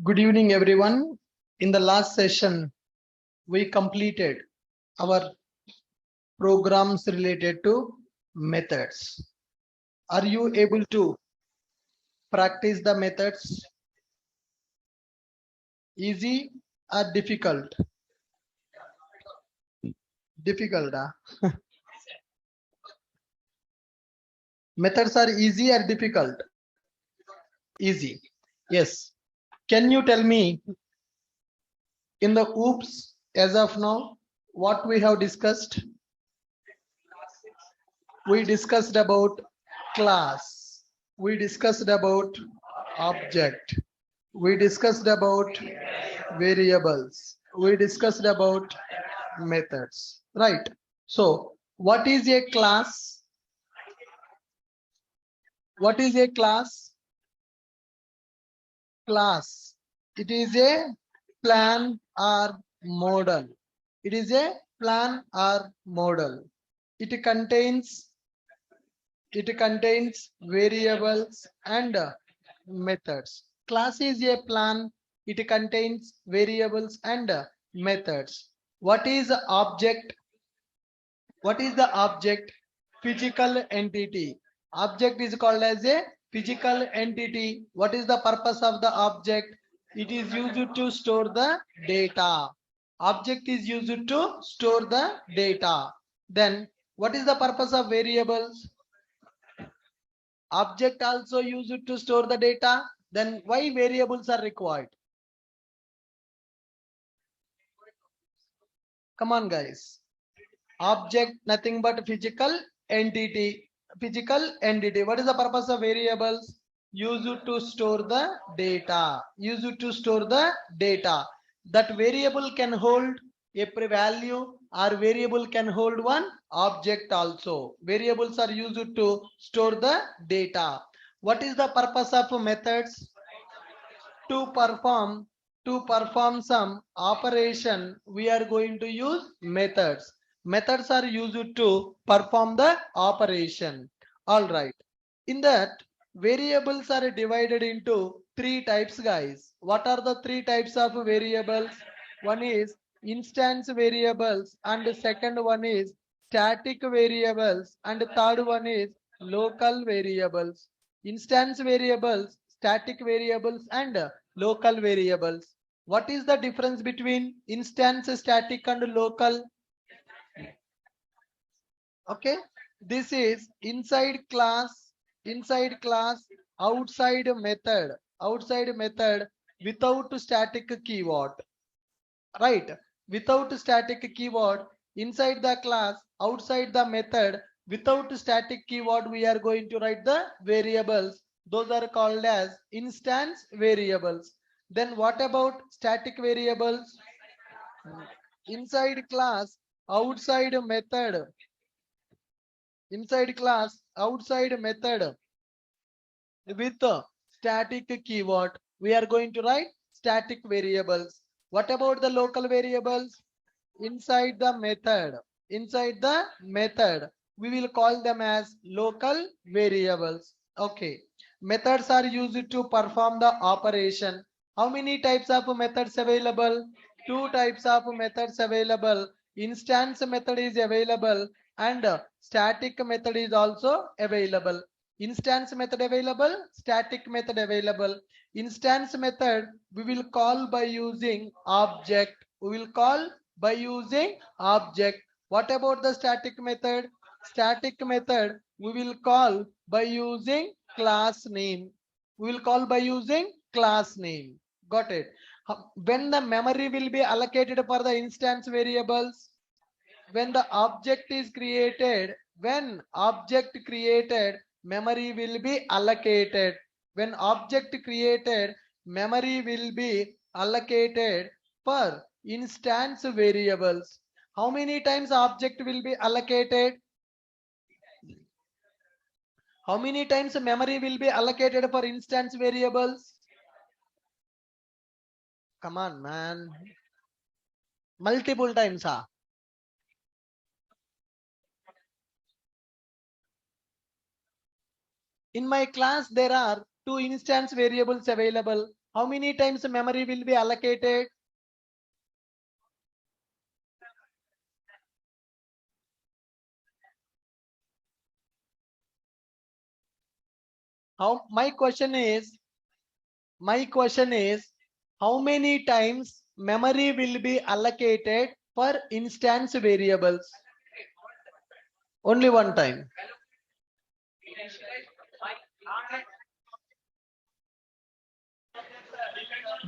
Good evening, everyone. In the last session, we completed our programs related to methods. Are you able to practice the methods? Easy or difficult? Difficult. Methods are easy or difficult? Easy. Yes. Can you tell me in the OOPS as of now what we have discussed? We discussed about class. We discussed about object. We discussed about variables. We discussed about methods, right? So what is a class? What is a class? Class. It is a plan or model. It is a plan or model. It contains variables and methods. Class is a plan. It contains variables and methods. What is the object? What is the object? Physical entity. Object is called as a physical entity. What is the purpose of the object? It is used to store the data. Object is used to store the data. Then what is the purpose of variables? Object also used to store the data. Then why variables are required? Come on, guys. Object nothing but physical entity. Physical entity. What is the purpose of variables? Used to store the data. Used to store the data. That variable can hold a value or variable can hold one object also. Variables are used to store the data. What is the purpose of methods? To perform some operation, we are going to use methods. Methods are used to perform the operation. All right. In that, variables are divided into three types, guys. What are the three types of variables? One is instance variables, and the second one is static variables, and the third one is local variables. Instance variables, static variables, and local variables. What is the difference between instance, static, and local? Okay, this is inside class, outside method without static keyword, right? Without static keyword, inside the class, outside the method, without static keyword, we are going to write the variables. Those are called as instance variables. Then what about static variables? Inside class, outside method, inside class, outside method with a static keyword, we are going to write static variables. What about the local variables? Inside the method, we will call them as local variables. Okay, methods are used to perform the operation. How many types of methods available? Two types of methods available. Instance method is available and static method is also available. Instance method available, static method available. Instance method we will call by using object. We will call by using object. What about the static method? Static method we will call by using class name. We will call by using class name. Got it? When the memory will be allocated for the instance variables, when the object is created, when object created, memory will be allocated. When object created, memory will be allocated for instance variables. How many times object will be allocated? How many times memory will be allocated for instance variables? Come on, man. Multiple times, huh? In my class, there are two instance variables available. How many times memory will be allocated? My question is, how many times memory will be allocated for instance variables? Only one time.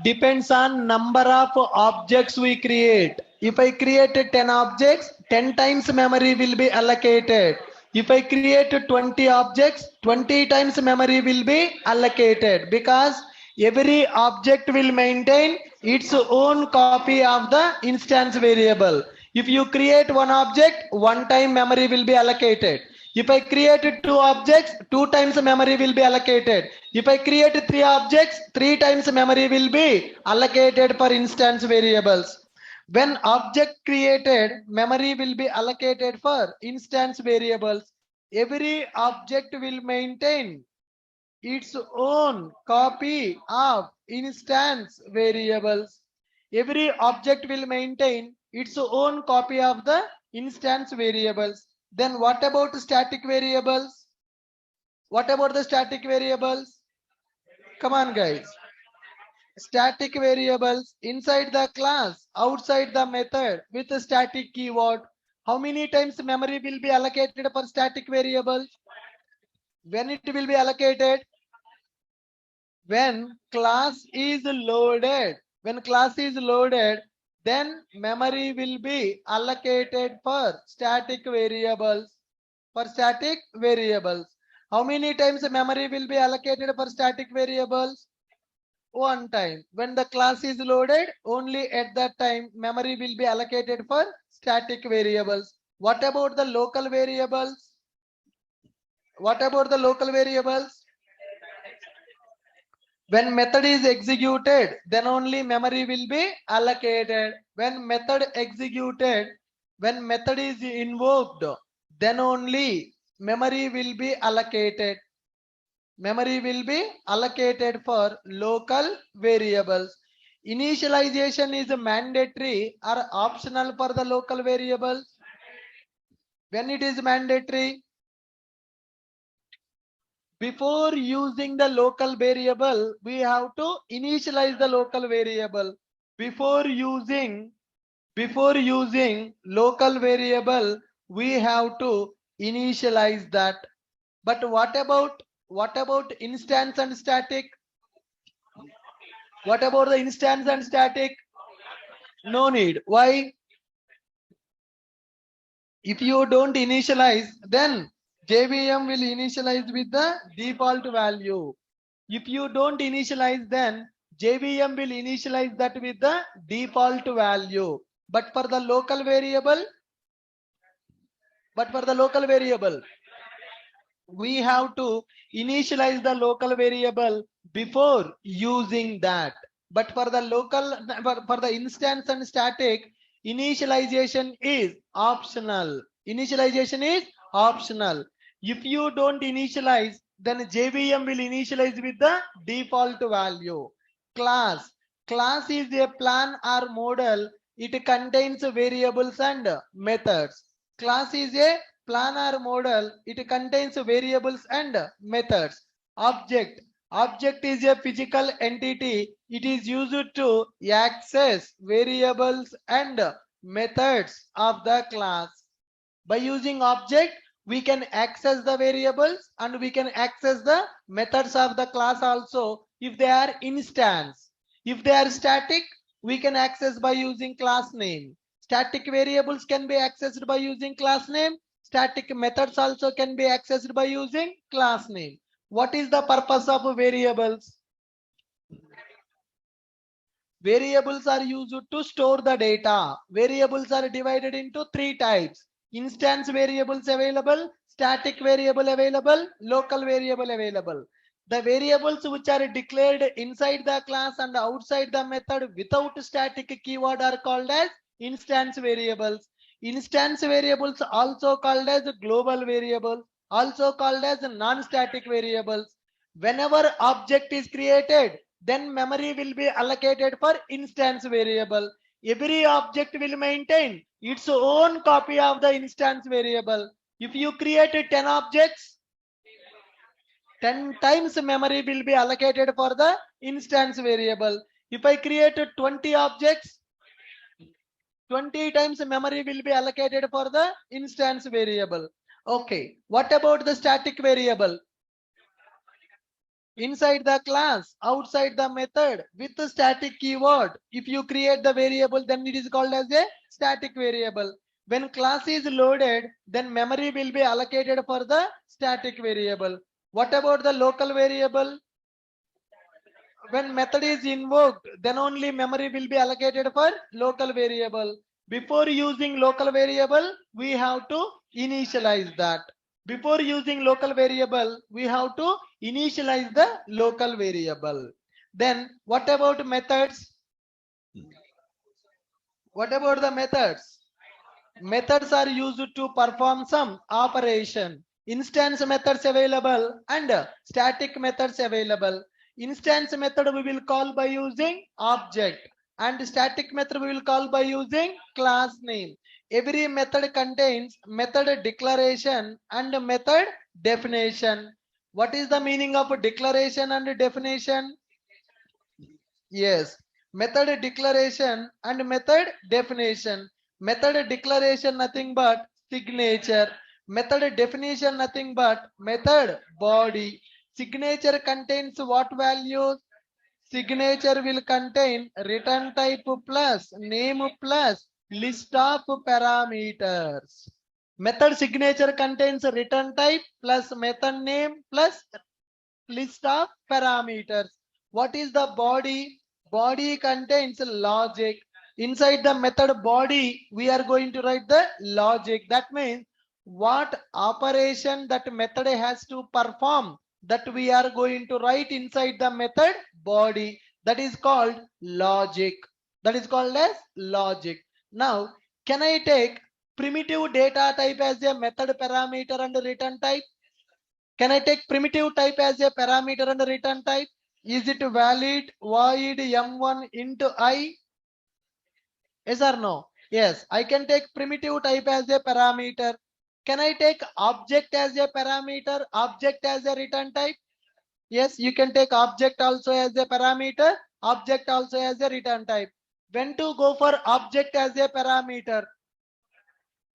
Depends on number of objects we create. If I created 10 objects, 10 times memory will be allocated. If I create 20 objects, 20 times memory will be allocated, because every object will maintain its own copy of the instance variable. If you create one object, one time memory will be allocated. If I create two objects, two times memory will be allocated. If I create three objects, three times memory will be allocated for instance variables. When object created, memory will be allocated for instance variables. Every object will maintain its own copy of instance variables. Every object will maintain its own copy of the instance variables. Then what about static variables? What about the static variables? Come on, guys. Static variables inside the class, outside the method with a static keyword. How many times memory will be allocated for static variables? When it will be allocated? When class is loaded. When class is loaded, then memory will be allocated for static variables. For static variables. How many times memory will be allocated for static variables? One time. When the class is loaded, only at that time memory will be allocated for static variables. What about the local variables? What about the local variables? When method is executed, then only memory will be allocated. When method executed, when method is invoked, then only memory will be allocated. Memory will be allocated for local variables. Initialization is mandatory or optional for the local variables. When it is mandatory, before using the local variable, we have to initialize the local variable. Before using local variable, we have to initialize that. But what about instance and static? What about the instance and static? No need. Why? If you don't initialize, then JVM will initialize with the default value. If you don't initialize, then JVM will initialize that with the default value. But for the local variable, we have to initialize the local variable before using that. But for the instance and static, initialization is optional. Initialization is optional. If you don't initialize, then JVM will initialize with the default value. Class is a plan or model. It contains variables and methods. Class is a plan or model. It contains variables and methods. Object is a physical entity. It is used to access variables and methods of the class. By using object, we can access the variables and we can access the methods of the class also if they are instance. If they are static, we can access by using class name. Static variables can be accessed by using class name. Static methods also can be accessed by using class name. What is the purpose of variables? Variables are used to store the data. Variables are divided into three types. Instance variables available, static variable available, local variable available. The variables which are declared inside the class and outside the method without static keyword are called as instance variables. Instance variables also called as global variable, also called as non-static variables. Whenever object is created, then memory will be allocated for instance variable. Every object will maintain its own copy of the instance variable. If you create 10 objects, 10 times memory will be allocated for the instance variable. If I create 20 objects, 20 times memory will be allocated for the instance variable. Okay, what about the static variable? Inside the class, outside the method, with the static keyword. If you create the variable, then it is called as a static variable. When class is loaded, then memory will be allocated for the static variable. What about the local variable? When method is invoked, then only memory will be allocated for local variable. Before using local variable, we have to initialize that. Before using local variable, we have to initialize the local variable. Then what about methods? What about the methods? Methods are used to perform some operation. Instance methods available and static methods available. Instance method we will call by using object, and static method we will call by using class name. Every method contains method declaration and method definition. What is the meaning of declaration and definition? Yes, method declaration and method definition. Method declaration nothing but signature. Method definition nothing but method body. Signature contains what values? Signature will contain return type plus name plus list of parameters. Method signature contains return type plus method name plus list of parameters. What is the body? Body contains logic. Inside the method body, we are going to write the logic. That means what operation that method has to perform, that we are going to write inside the method body. That is called logic. That is called as logic. Now, can I take primitive data type as a method parameter and return type? Can I take primitive type as a parameter and return type? Is it valid void m1 into I? Yes or no? Yes, I can take primitive type as a parameter. Can I take object as a parameter, object as a return type? Yes, you can take object also as a parameter, object also as a return type. When to go for object as a parameter?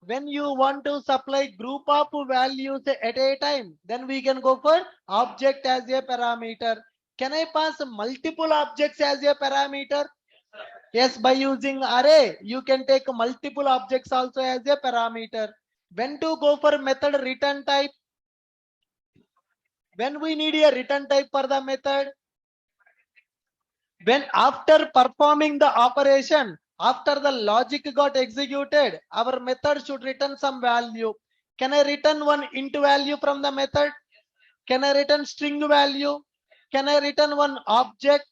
When you want to supply group of values at a time, then we can go for object as a parameter. Can I pass multiple objects as a parameter? Yes, by using array, you can take multiple objects also as a parameter. When to go for method return type? When we need a return type for the method? When after performing the operation, after the logic got executed, our method should return some value. Can I return one int value from the method? Can I return string value? Can I return one object?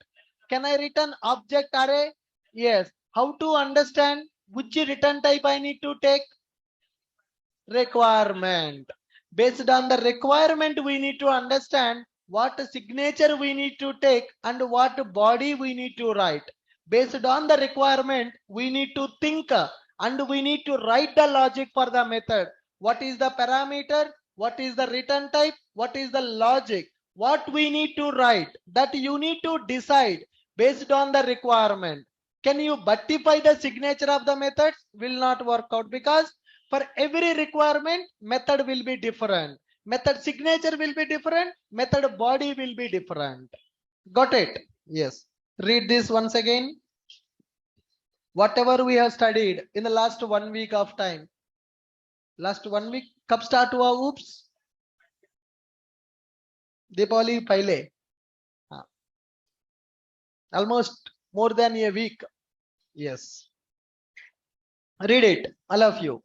Can I return object array? Yes. How to understand which return type I need to take? Requirement. Based on the requirement, we need to understand what signature we need to take and what body we need to write. Based on the requirement, we need to think and we need to write the logic for the method. What is the parameter? What is the return type? What is the logic? What we need to write, that you need to decide based on the requirement. Can you buttify the signature of the methods? Will not work out, because for every requirement, method will be different. Method signature will be different. Method body will be different. Got it? Yes. Read this once again. Whatever we have studied in the last 1 week of time. Last 1 week, कब start हुआ? Oops. Deepavali पहले. Almost more than a week. Yes. Read it, all of you.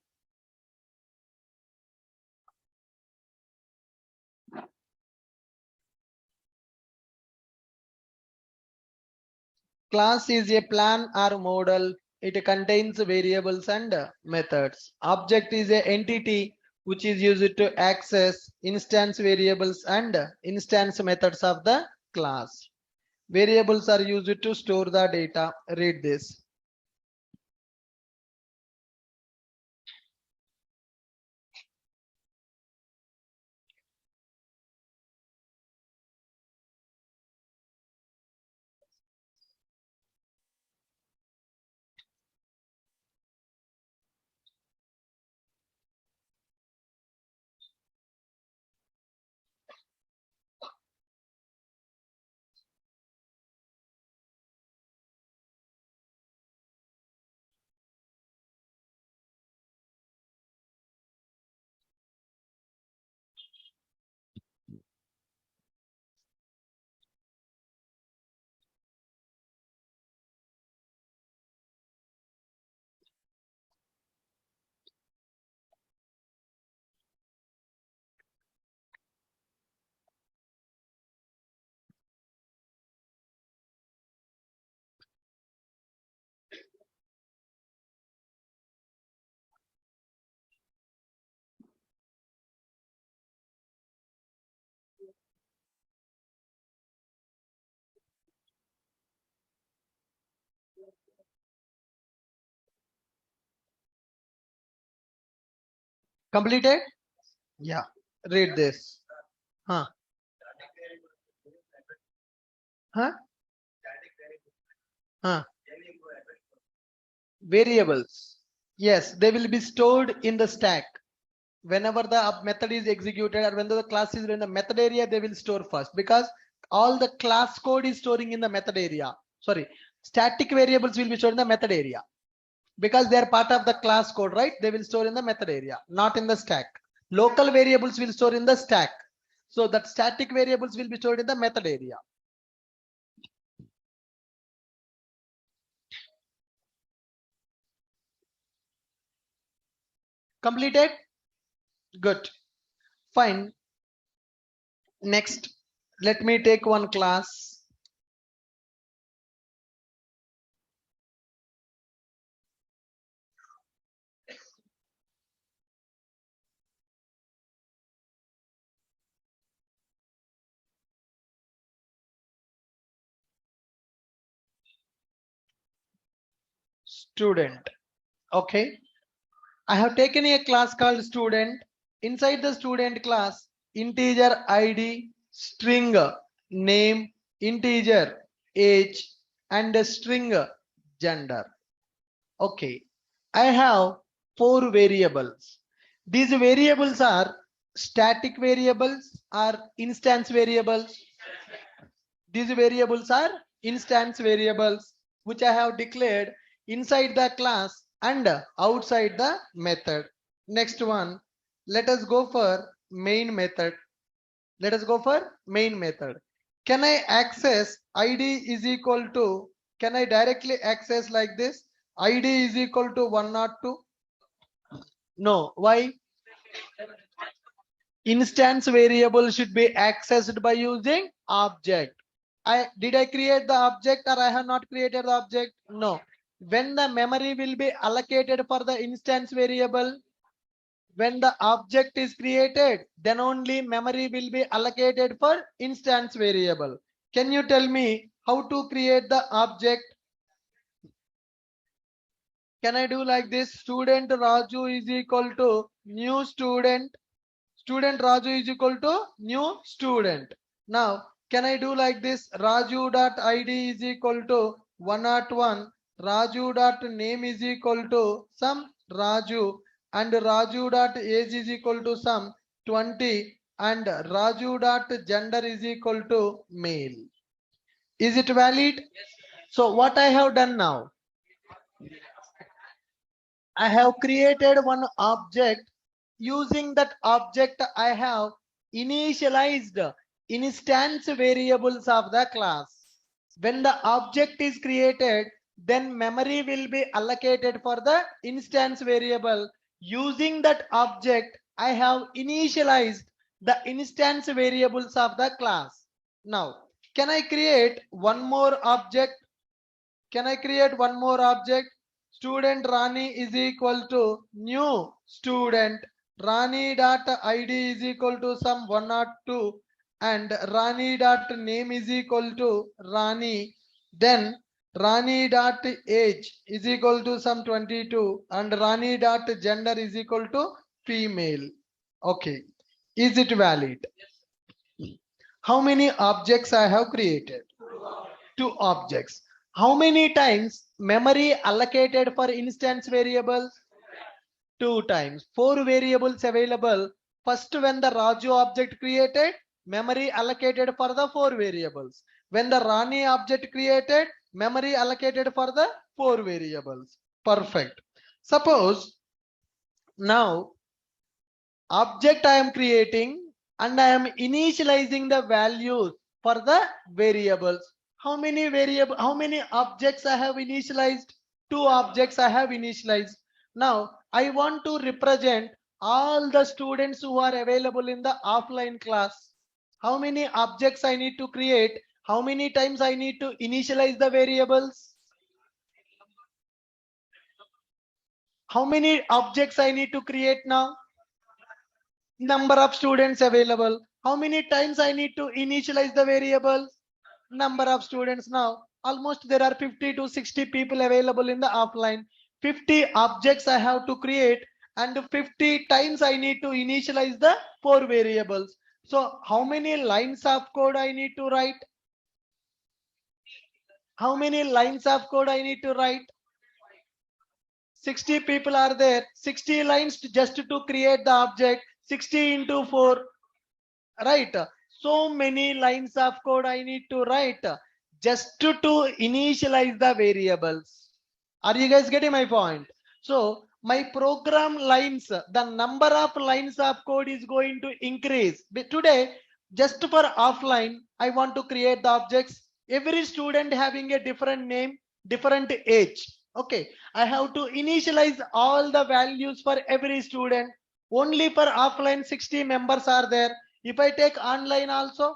Class is a plan or model. It contains variables and methods. Object is an entity which is used to access instance variables and instance methods of the class. Variables are used to store the data. Read this. Completed? Yeah. Read this. Huh? Huh? Huh? Variables. Yes, they will be stored in the stack. Whenever the method is executed or when the class is in the method area, they will store first because all the class code is storing in the method area. Sorry, static variables will be stored in the method area because they are part of the class code, right? They will store in the method area, not in the stack. Local variables will store in the stack. So that static variables will be stored in the method area. Completed? Good. Fine. Next, let me take one class. Student. Okay. I have taken a class called student. Inside the student class, integer ID, string name, integer age, and a string gender. Okay. I have 4 variables. These variables are static variables or instance variables. These variables are instance variables which I have declared inside the class and outside the method. Next one, let us go for main method. Let us go for main method. Can I access id is equal to, can I directly access like this? Id is equal to 102? No. Why? Instance variable should be accessed by using object. Did I create the object or I have not created the object? No. When the memory will be allocated for the instance variable, when the object is created, then only memory will be allocated for instance variable. Can you tell me how to create the object? Can I do like this? Student Raju is equal to new student. Student Raju is equal to new student. Now, can I do like this? Raju dot ID is equal to 101. Raju dot name is equal to some Raju, and Raju dot age is equal to some 20, and Raju dot gender is equal to male. Is it valid? So what I have done now? I have created one object. Using that object, I have initialized instance variables of the class. When the object is created, then memory will be allocated for the instance variable. Using that object, I have initialized the instance variables of the class. Now, can I create one more object? Can I create one more object? Student Rani is equal to new student. Rani dot ID is equal to some 102, and Rani dot name is equal to Rani, then Rani dot age is equal to some 22 and Rani dot gender is equal to female. Okay, is it valid? How many objects I have created? Two objects. How many times memory allocated for instance variables? Two times. Four variables available. First, when the Raju object created, memory allocated for the four variables. When the Rani object created, memory allocated for the four variables. Perfect. Suppose now object I am creating and I am initializing the values for the variables. How many objects I have initialized? Two objects I have initialized. Now I want to represent all the students who are available in the offline class. How many objects I need to create? How many times I need to initialize the variables? How many objects I need to create now? Number of students available. How many times I need to initialize the variables? Number of students. Now almost there are 50 to 60 people available in the offline. 50 objects I have to create and 50 times I need to initialize the four variables. So how many lines of code I need to write? How many lines of code I need to write? 60 people are there. 60 lines just to create the object. 60 into 4, right? So many lines of code I need to write just to initialize the variables. Are you guys getting my point? So my program lines, the number of lines of code is going to increase. But today, just for offline, I want to create the objects. Every student having a different name, different age. Okay, I have to initialize all the values for every student. Only for offline 60 members are there. If I take online also,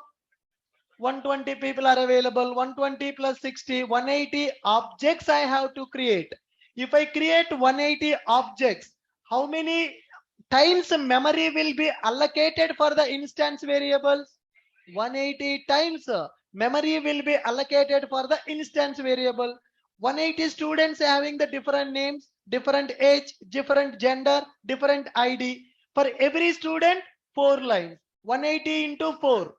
120 people are available. 120 plus 60, 180 objects I have to create. If I create 180 objects, how many times memory will be allocated for the instance variables? 180 times memory will be allocated for the instance variable. 180 students having the different names, different age, different gender, different ID. For every student, 4 lines. 180 into 4.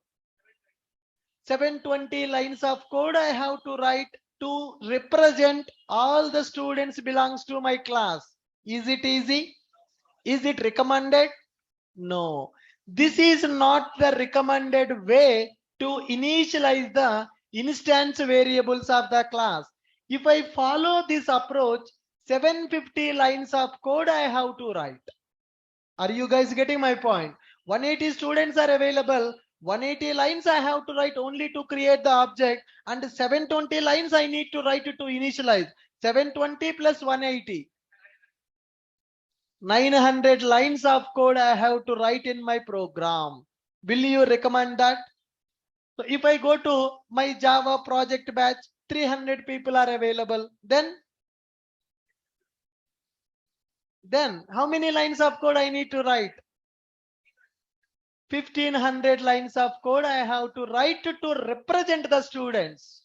720 lines of code I have to write to represent all the students belongs to my class. Is it easy? Is it recommended? No. This is not the recommended way to initialize the instance variables of the class. If I follow this approach, 750 lines of code I have to write. Are you guys getting my point? 180 students are available. 180 lines I have to write only to create the object, and 720 lines I need to write to initialize. 720 plus 180. 900 lines of code I have to write in my program. Will you recommend that? So if I go to my Java project batch, 300 people are available. Then how many lines of code I need to write? 1500 lines of code I have to write to represent the students.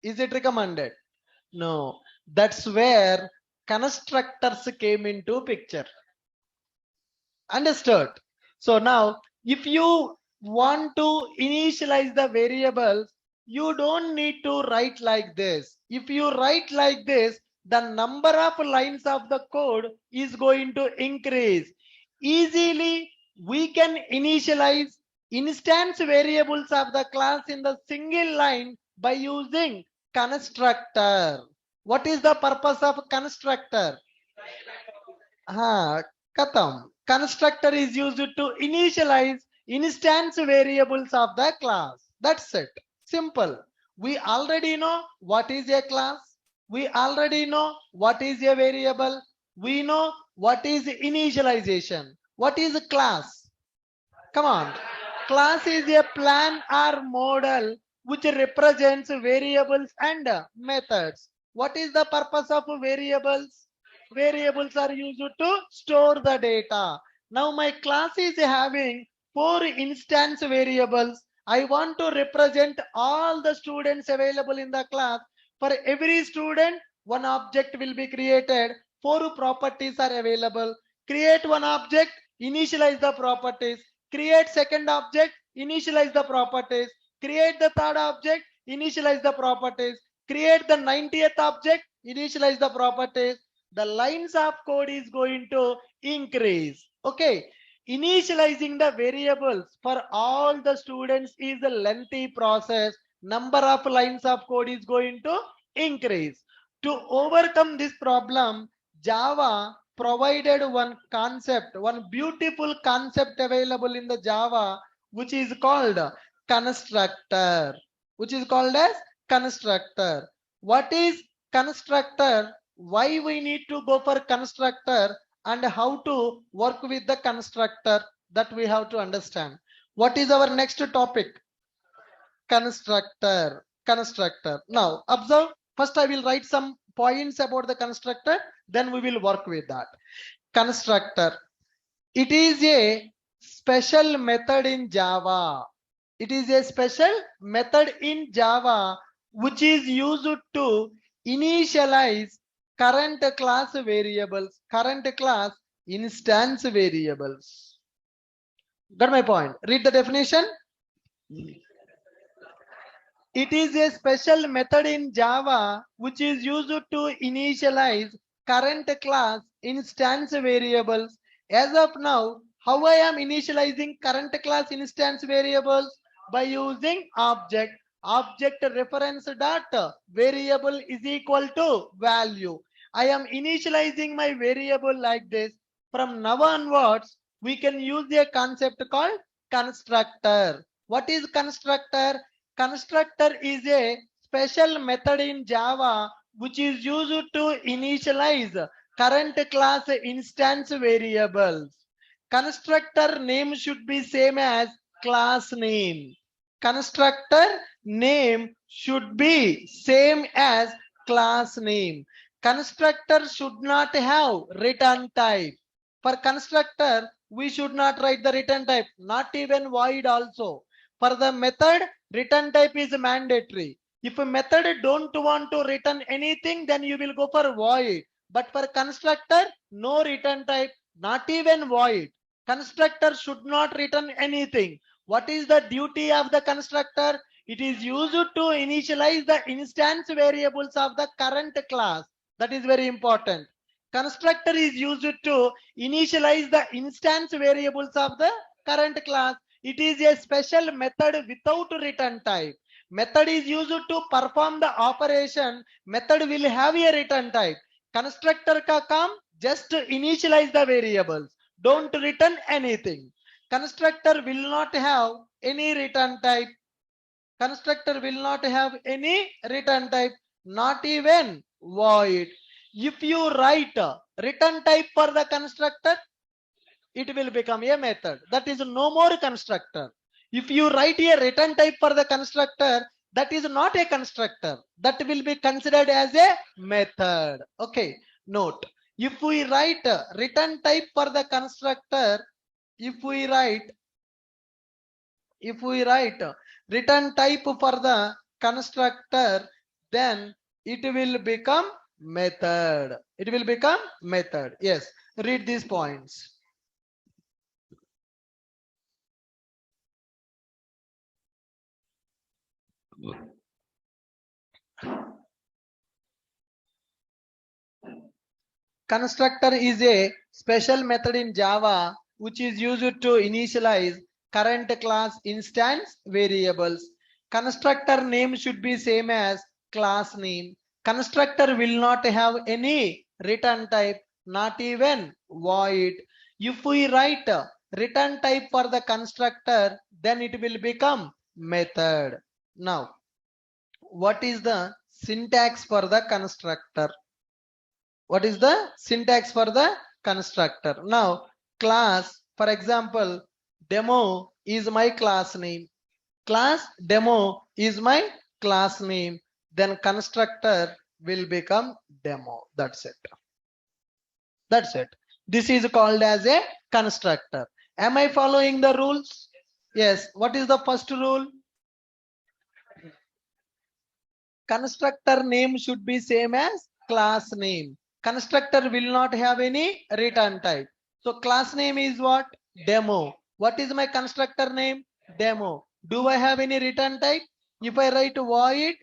Is it recommended? No. That's where constructors came into picture. Understood? So now if you want to initialize the variables, you don't need to write like this. If you write like this, the number of lines of the code is going to increase. Easily we can initialize instance variables of the class in the single line by using constructor. What is the purpose of constructor? Katam. Constructor is used to initialize instance variables of the class. That's it. Simple. We already know what is a class. We already know what is a variable. We know what is initialization. What is a class? Come on. Class is a plan or model which represents variables and methods. What is the purpose of variables? Variables are used to store the data. Now my class is having 4 instance variables I want to represent all the students available in the class. For every student, one object will be created. 4 properties are available. Create one object, initialize the properties. Create second object, initialize the properties. Create the third object, initialize the properties. Create the 90th object, initialize the properties. The lines of code is going to increase. Okay. Initializing the variables for all the students is a lengthy process. Number of lines of code is going to increase. To overcome this problem, Java provided one concept, one beautiful concept available in the Java, which is called constructor, which is called as constructor. What is constructor? Why we need to go for constructor? And how to work with the constructor, that we have to understand. What is our next topic? Constructor. Now observe, first I will write some points about the constructor, then we will work with that. Constructor, it is a special method in Java. It is a special method in Java which is used to initialize current class variables, current class instance variables. Got my point? Read the definition. It is a special method in Java which is used to initialize current class instance variables. As of now, how I am initializing current class instance variables? By using object. Object reference dot variable is equal to value. I am initializing my variable like this. From now onwards, we can use a concept called constructor. What is constructor? Constructor is a special method in Java which is used to initialize current class instance variables. Constructor name should be same as class name. Constructor name should be same as class name. Constructor should not have return type. For constructor, we should not write the return type, not even void also. For the method, return type is mandatory. If a method don't want to return anything, then you will go for void. But for constructor, no return type, not even void. Constructor should not return anything. What is the duty of the constructor? It is used to initialize the instance variables of the current class. That is very important. Constructor is used to initialize the instance variables of the current class. It is a special method without return type. Method is used to perform the operation. Method will have a return type. Constructor ka kaam just initialize the variables. Don't return anything. Constructor will not have any return type. Constructor will not have any return type, not even void. If you write return type for the constructor, it will become a method. That is no more constructor. If you write a return type for the constructor, that is not a constructor. That will be considered as a method. Okay, note. If we write return type for the constructor, if we write return type for the constructor, then it will become method. It will become method. Yes, read these points. Constructor is a special method in Java which is used to initialize current class instance variables. Constructor name should be same as class name. Constructor will not have any return type, not even void. If we write return type for the constructor, then it will become method. Now, what is the syntax for the constructor? What is the syntax for the constructor? Now, class, for example, demo is my class name. Class demo is my class name. Then constructor will become demo. That's it. That's it. This is called as a constructor. Am I following the rules? Yes. What is the first rule? constructor name should be same as class name. Constructor will not have any return type. So class name is what? Demo. What is my constructor name? Demo. Do I have any return type? If I write void,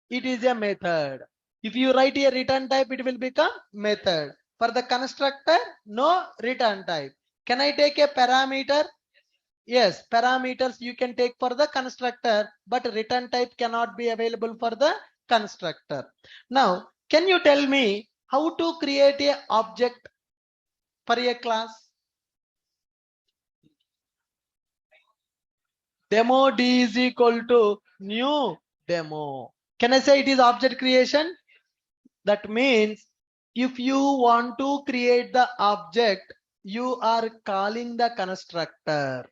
it is a method. If you write a return type, it will become method. For the constructor, no return type. Can I take a parameter? Yes, parameters you can take for the constructor, but return type cannot be available for the constructor. Now, can you tell me how to create a object for a class? Demo D is equal to new demo. Can I say it is object creation? That means if you want to create the object, you are calling the constructor.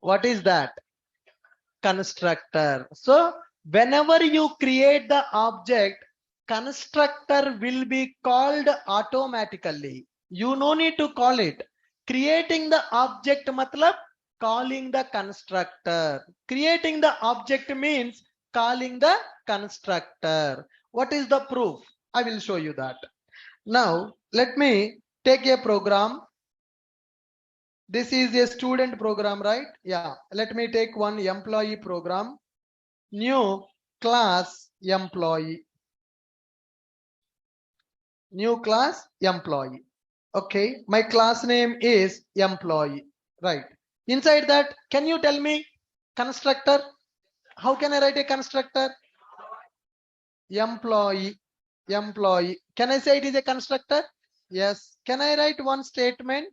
What is that? Constructor. So whenever you create the object, constructor will be called automatically. You no need to call it. Creating the object matlab calling the constructor. Creating the object means calling the constructor. What is the proof? I will show you that. Now let me take a program. This is a student program, right? Yeah, let me take one employee program. New class employee. New class employee. Okay, my class name is employee, right? Inside that, can you tell me constructor? How can I write a constructor? Employee, employee. Can I say it is a constructor? Yes. Can I write one statement?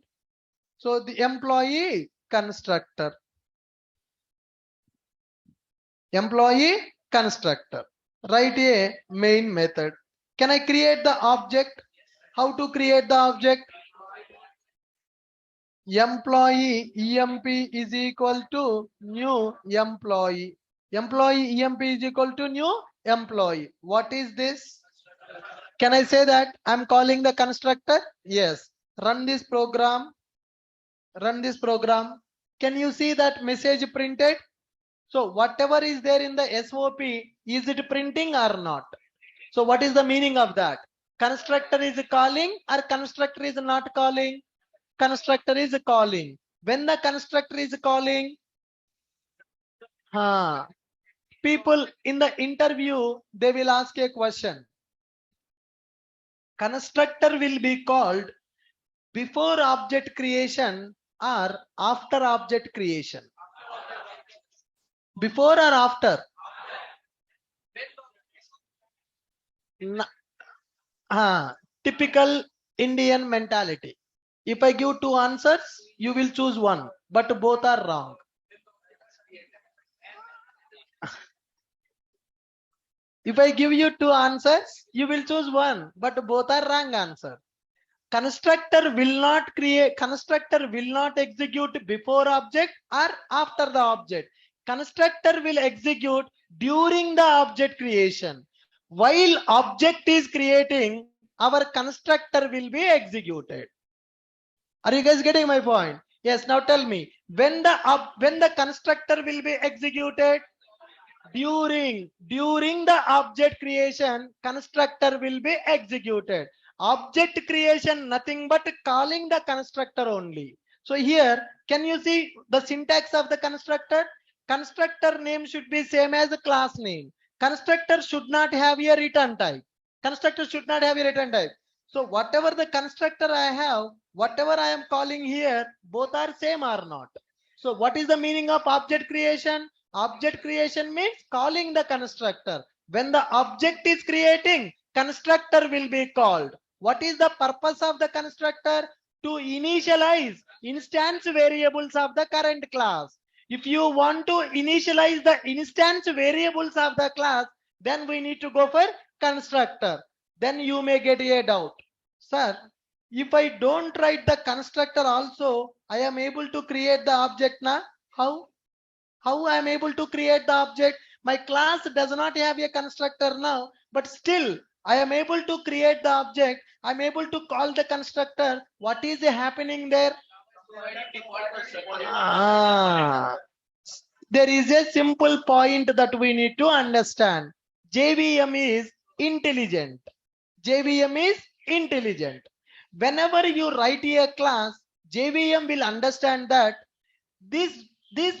So the employee constructor. Employee constructor. Write a main method. Can I create the object? How to create the object? Employee emp is equal to new employee. Employee emp is equal to new employee. What is this? Can I say that I'm calling the constructor? Yes. Run this program. Run this program. Can you see that message printed? So whatever is there in the SOP, is it printing or not? So what is the meaning of that? Constructor is calling or constructor is not calling? Constructor is calling. When the constructor is calling, people in the interview, they will ask a question. Constructor will be called before object creation or after object creation. Before or after? Typical Indian mentality. If I give two answers, you will choose one, but both are wrong. If I give you two answers, you will choose one, but both are wrong answer. Constructor will not execute before object or after the object. Constructor will execute during the object creation. While object is creating, our constructor will be executed. Are you guys getting my point? Yes. Now tell me, when the constructor will be executed? During the object creation, constructor will be executed. Object creation nothing but calling the constructor only. So here, can you see the syntax of the constructor? Constructor name should be same as the class name. Constructor should not have a return type. Constructor should not have a return type. So whatever the constructor I have, whatever I am calling here, both are same or not. So what is the meaning of object creation? Object creation means calling the constructor. When the object is creating, constructor will be called. What is the purpose of the constructor? To initialize instance variables of the current class. If you want to initialize the instance variables of the class, then we need to go for constructor. Then you may get a doubt. Sir, if I don't write the constructor also, I am able to create the object now. How? How I am able to create the object? My class does not have a constructor now, but still I am able to create the object. I'm able to call the constructor. What is happening there? there is a simple point that we need to understand. JVM is intelligent. JVM is intelligent. Whenever you write a class, JVM will understand that this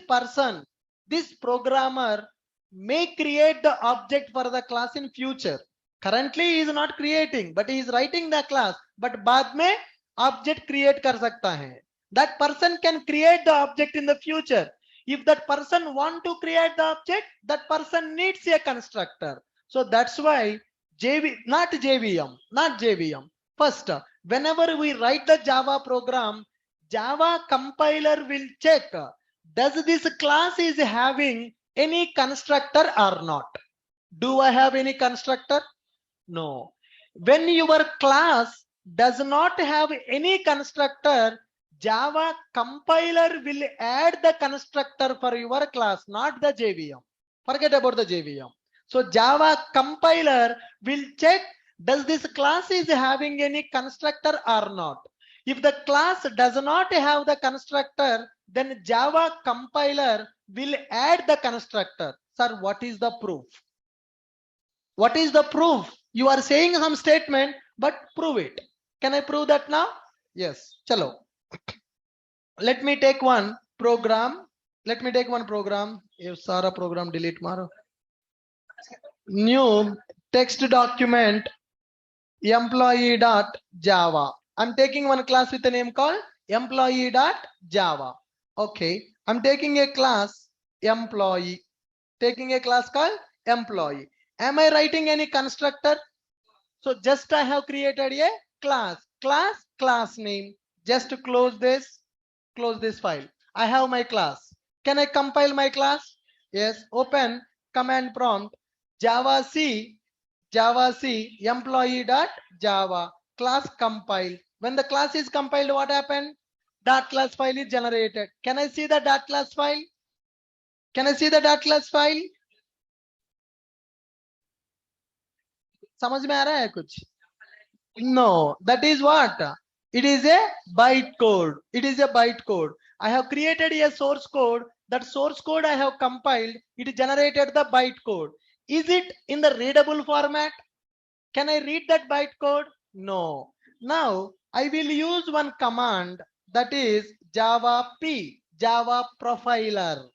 person, this programmer may create the object for the class in future. Currently he is not creating, but he is writing the class. But बाद में object create कर सकता है. That person can create the object in the future. If that person want to create the object, that person needs a constructor. So that's why not JVM. First, whenever we write the Java program, Java compiler will check, does this class is having any constructor or not? Do I have any constructor? No. When your class does not have any constructor, Java compiler will add the constructor for your class, not the JVM. Forget about the JVM. So Java compiler will check, does this class is having any constructor or not? If the class does not have the constructor, then Java compiler will add the constructor. Sir, what is the proof? What is the proof? You are saying some statement, but prove it. Can I prove that now? Yes. Chalo. Let me take one program. If Sara program delete maro. New text document employee.java. I'm taking one class with a name called employee.java. Okay. I'm taking a class employee. Taking a class called employee. Am I writing any constructor? So just I have created a class name. Just to close this file. I have my class. Can I compile my class? Yes. Open command prompt Java C employee.java class compile. When the class is compiled, what happened? Dot class file is generated. Can I see the dot class file? Can I see the dot class file? समझ में आ रहा है कुछ? No, that is what? It is a bytecode. It is a bytecode. I have created a source code. That source code I have compiled. It generated the bytecode. Is it in the readable format? Can I read that bytecode? No. Now I will use one command, that is Java P, Java profiler.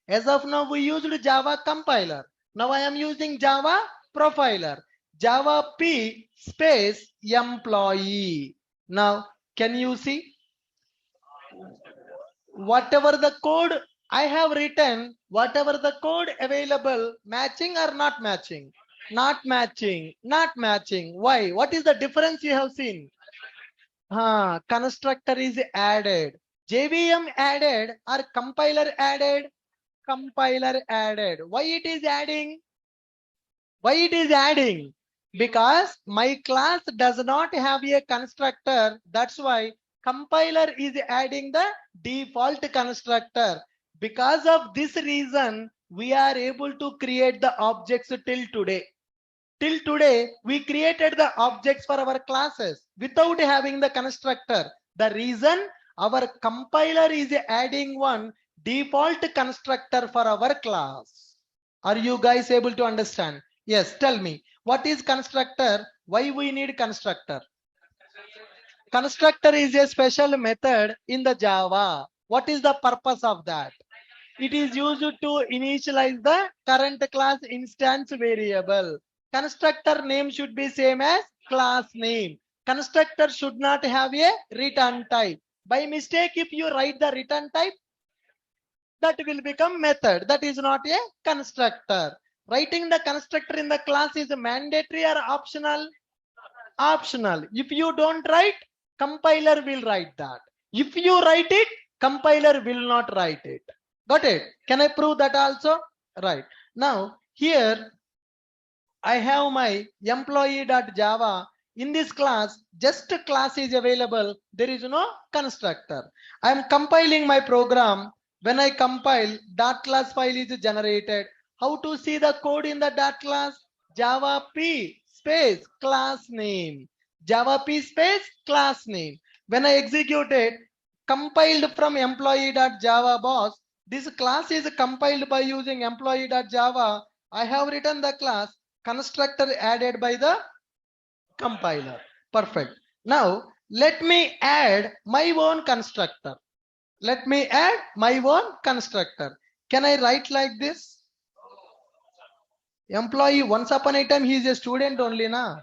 As of now we used Java compiler. Now I am using Java profiler. Java P space employee. Now can you see? Whatever the code I have written, whatever the code available, matching or not matching? Not matching. Why? What is the difference you have seen? Constructor is added. JVM added or compiler added? Compiler added. Why it is adding? Because my class does not have a constructor. That's why compiler is adding the default constructor. Because of this reason, we are able to create the objects till today. Till today, we created the objects for our classes without having the constructor. The reason, our compiler is adding one default constructor for our class. Are you guys able to understand? Yes, tell me, what is constructor? Why we need constructor? Constructor is a special method in the Java. What is the purpose of that? It is used to initialize the current class instance variable. Constructor name should be same as class name. Constructor should not have a return type. By mistake, if you write the return type, that will become method. That is not a constructor. Writing the constructor in the class is mandatory or optional? Optional. If you don't write, compiler will write that. If you write it, compiler will not write it. Got it? Can I prove that also? Right. Now here I have my employee.java. In this class, just a class is available. There is no constructor. I am compiling my program. When I compile, dot class file is generated. How to see the code in the dot class? Java P space class name. Java P space class name. When I execute it, compiled from employee.java boss, This class is compiled by using employee.java. I have written the class constructor added by the compiler. Perfect. Now let me add my own constructor. Let me add my own constructor. Can I write like this? Employee, once upon a time he is a student only, na?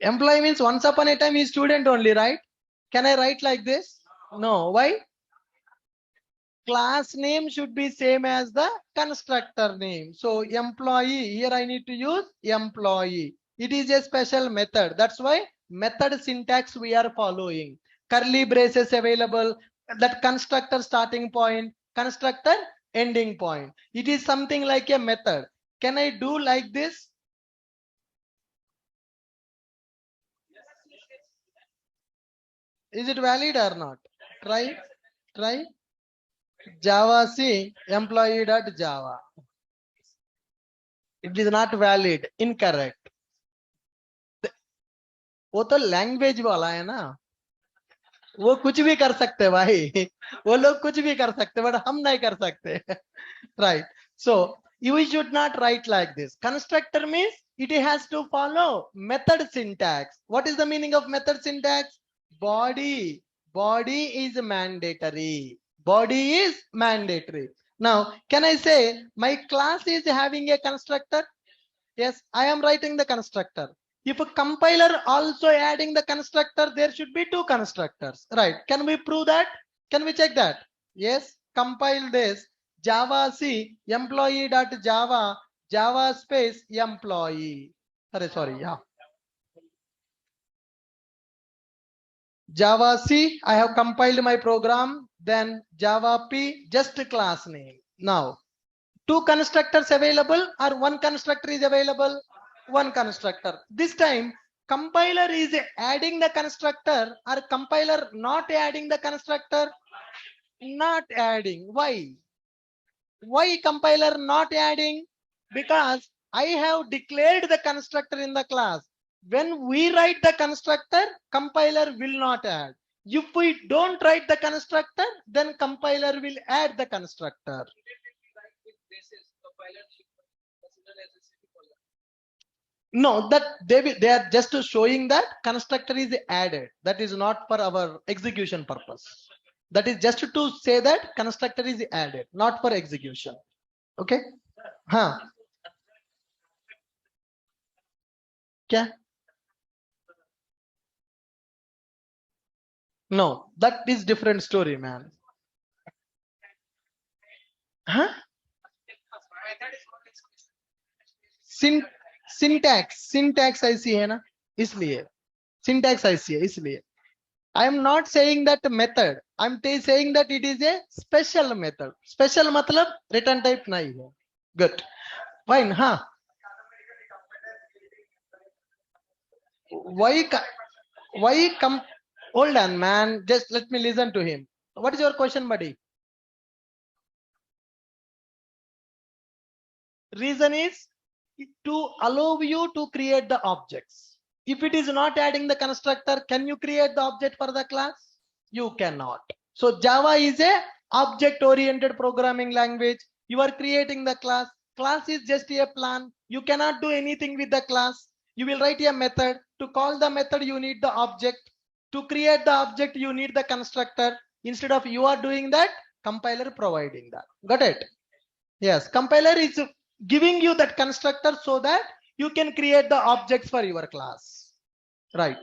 Employee means once upon a time he is student only, right? Can I write like this? No. Why? Class name should be same as the constructor name. So employee, here I need to use employee. It is a special method. That's why method syntax we are following. Curly braces available, that constructor starting point, constructor ending point. It is something like a method. Can I do like this? Is it valid or not? Try. Java C employee.java. It is not valid, incorrect. वो तो language वाला है ना, वो कुछ भी कर सकते भाई, वो लोग कुछ भी कर सकते बट हम नहीं कर सकते. Right. So you should not write like this. Constructor means it has to follow method syntax. What is the meaning of method syntax? Body is mandatory. Body is mandatory. Now can I say my class is having a constructor? Yes, I am writing the constructor. If a compiler also adding the constructor, there should be two constructors, right? Can we prove that? Can we check that? Yes, compile this Java C employee.java Java space employee. Sorry, yeah. Java C, I have compiled my program, then Java P, just class name. Now, two constructors available or one constructor is available? One constructor. This time compiler is adding the constructor or compiler not adding the constructor? Not adding. Why compiler not adding? Because I have declared the constructor in the class. When we write the constructor, compiler will not add. If we don't write the constructor, then compiler will add the constructor. No, that they are just showing that constructor is added. That is not for our execution purpose. That is just to say that constructor is added, not for execution. Okay? Huh? Kya? No, that is different story, man. Huh? Syntax ऐसी है ना, इसलिए syntax ऐसी है इसलिए. I am not saying that method. I am saying that it is a special method. Special मतलब return type नहीं है. Good. Fine. Huh? Why come? Hold on, man. Just let me listen to him. What is your question, buddy? Reason is to allow you to create the objects. If it is not adding the constructor, can you create the object for the class? You cannot. So Java is a object oriented programming language. You are creating the class. Class is just a plan. You cannot do anything with the class. You will write a method. To call the method, you need the object. To create the object, you need the constructor. Instead of you are doing that, compiler providing that. Got it? Yes, compiler is giving you that constructor so that you can create the objects for your class. Right.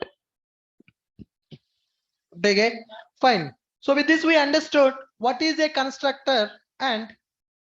Okay, fine. So with this we understood what is a constructor and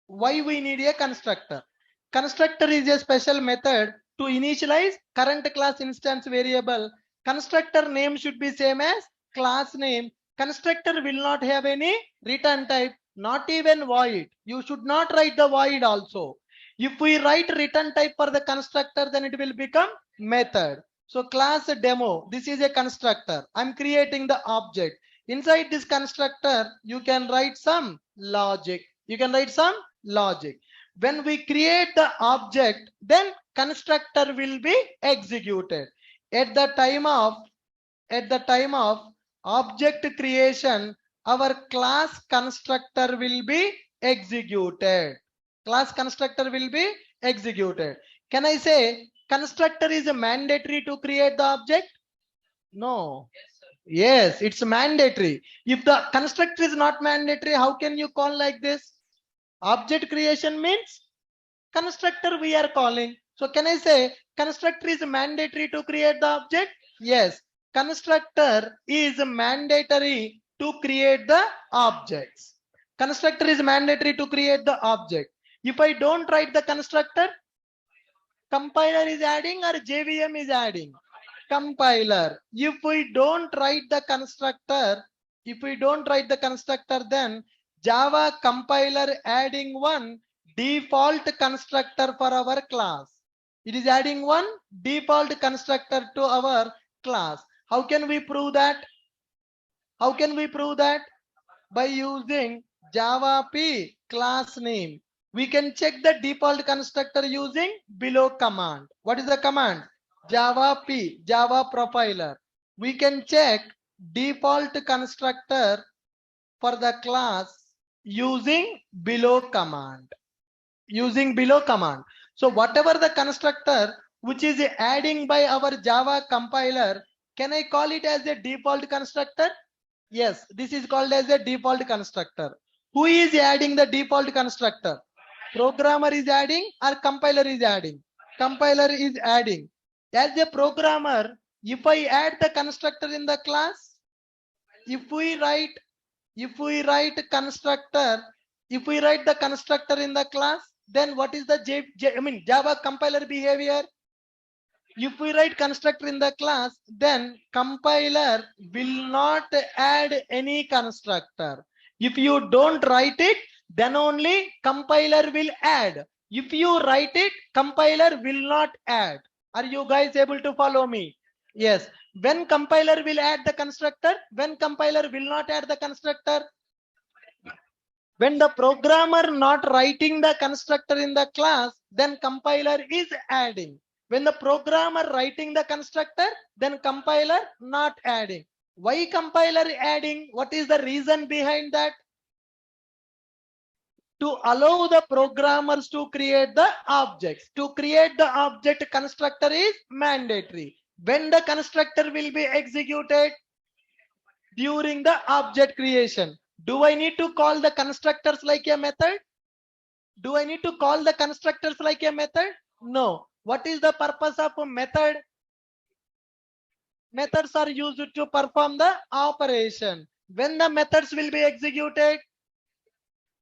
why we need a constructor. Constructor is a special method to initialize current class instance variable. Constructor name should be same as class name. Constructor will not have any return type, not even void. You should not write the void also. If we write return type for the constructor, then it will become method. So class demo, this is a constructor. I'm creating the object. Inside this constructor, you can write some logic. When we create the object, then constructor will be executed. At the time of object creation, our class constructor will be executed. Class constructor will be executed. Can I say constructor is mandatory to create the object? No. Yes, it's mandatory. If the constructor is not mandatory, how can you call like this? Object creation means constructor we are calling. So can I say constructor is mandatory to create the object? Yes, constructor is mandatory to create the objects. Constructor is mandatory to create the object. If I don't write the constructor, compiler is adding or JVM is adding? Compiler. If we don't write the constructor, then Java compiler adding one default constructor for our class. It is adding one default constructor to our class. How can we prove that? How can we prove that? By using Java P class name. We can check the default constructor using below command. What is the command? Java P, Java profiler. We can check default constructor for the class using below command. Using below command. So whatever the constructor which is adding by our Java compiler, can I call it as a default constructor? Yes, this is called as a default constructor. Who is adding the default constructor? Programmer is adding or compiler is adding? Compiler is adding. As a programmer, if I add the constructor in the class, if we write the constructor in the class, then what is the Java compiler behavior? If we write constructor in the class, then compiler will not add any constructor. If you don't write it, then only compiler will add. If you write it, compiler will not add. Are you guys able to follow me? Yes. When compiler will add the constructor, when compiler will not add the constructor? When the programmer not writing the constructor in the class, then compiler is adding. When the programmer writing the constructor, then compiler not adding. Why compiler adding? What is the reason behind that? To allow the programmers to create the objects. To create the object, constructor is mandatory. When the constructor will be executed? During the object creation. Do I need to call the constructors like a method? Do I need to call the constructors like a method? No. What is the purpose of a method? Methods are used to perform the operation. When the methods will be executed?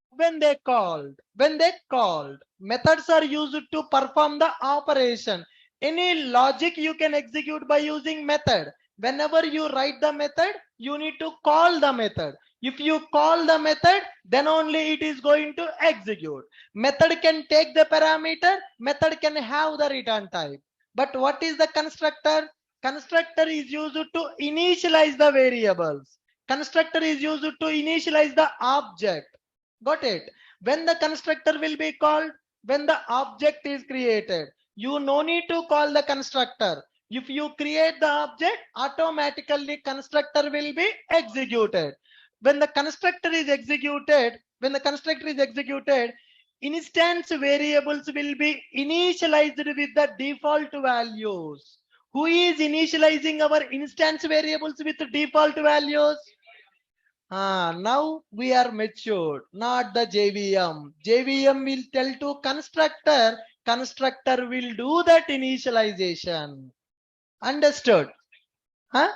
When they called. Methods are used to perform the operation. Any logic you can execute by using method. Whenever you write the method, you need to call the method. If you call the method, then only it is going to execute. Method can take the parameter, method can have the return type. But what is the constructor? Constructor is used to initialize the variables. Constructor is used to initialize the object. Got it? When the constructor will be called? When the object is created. You no need to call the constructor. If you create the object, automatically constructor will be executed. When the constructor is executed, instance variables will be initialized with the default values. Who is initializing our instance variables with default values? Now we are matured, not the JVM. JVM will tell to constructor, constructor will do that initialization. Understood? Huh?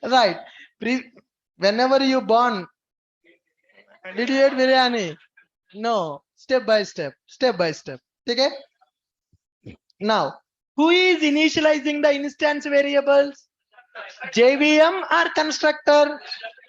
Right. Whenever you born, did you eat biryani? No. Step by step. Okay? Now, who is initializing the instance variables? JVM or constructor?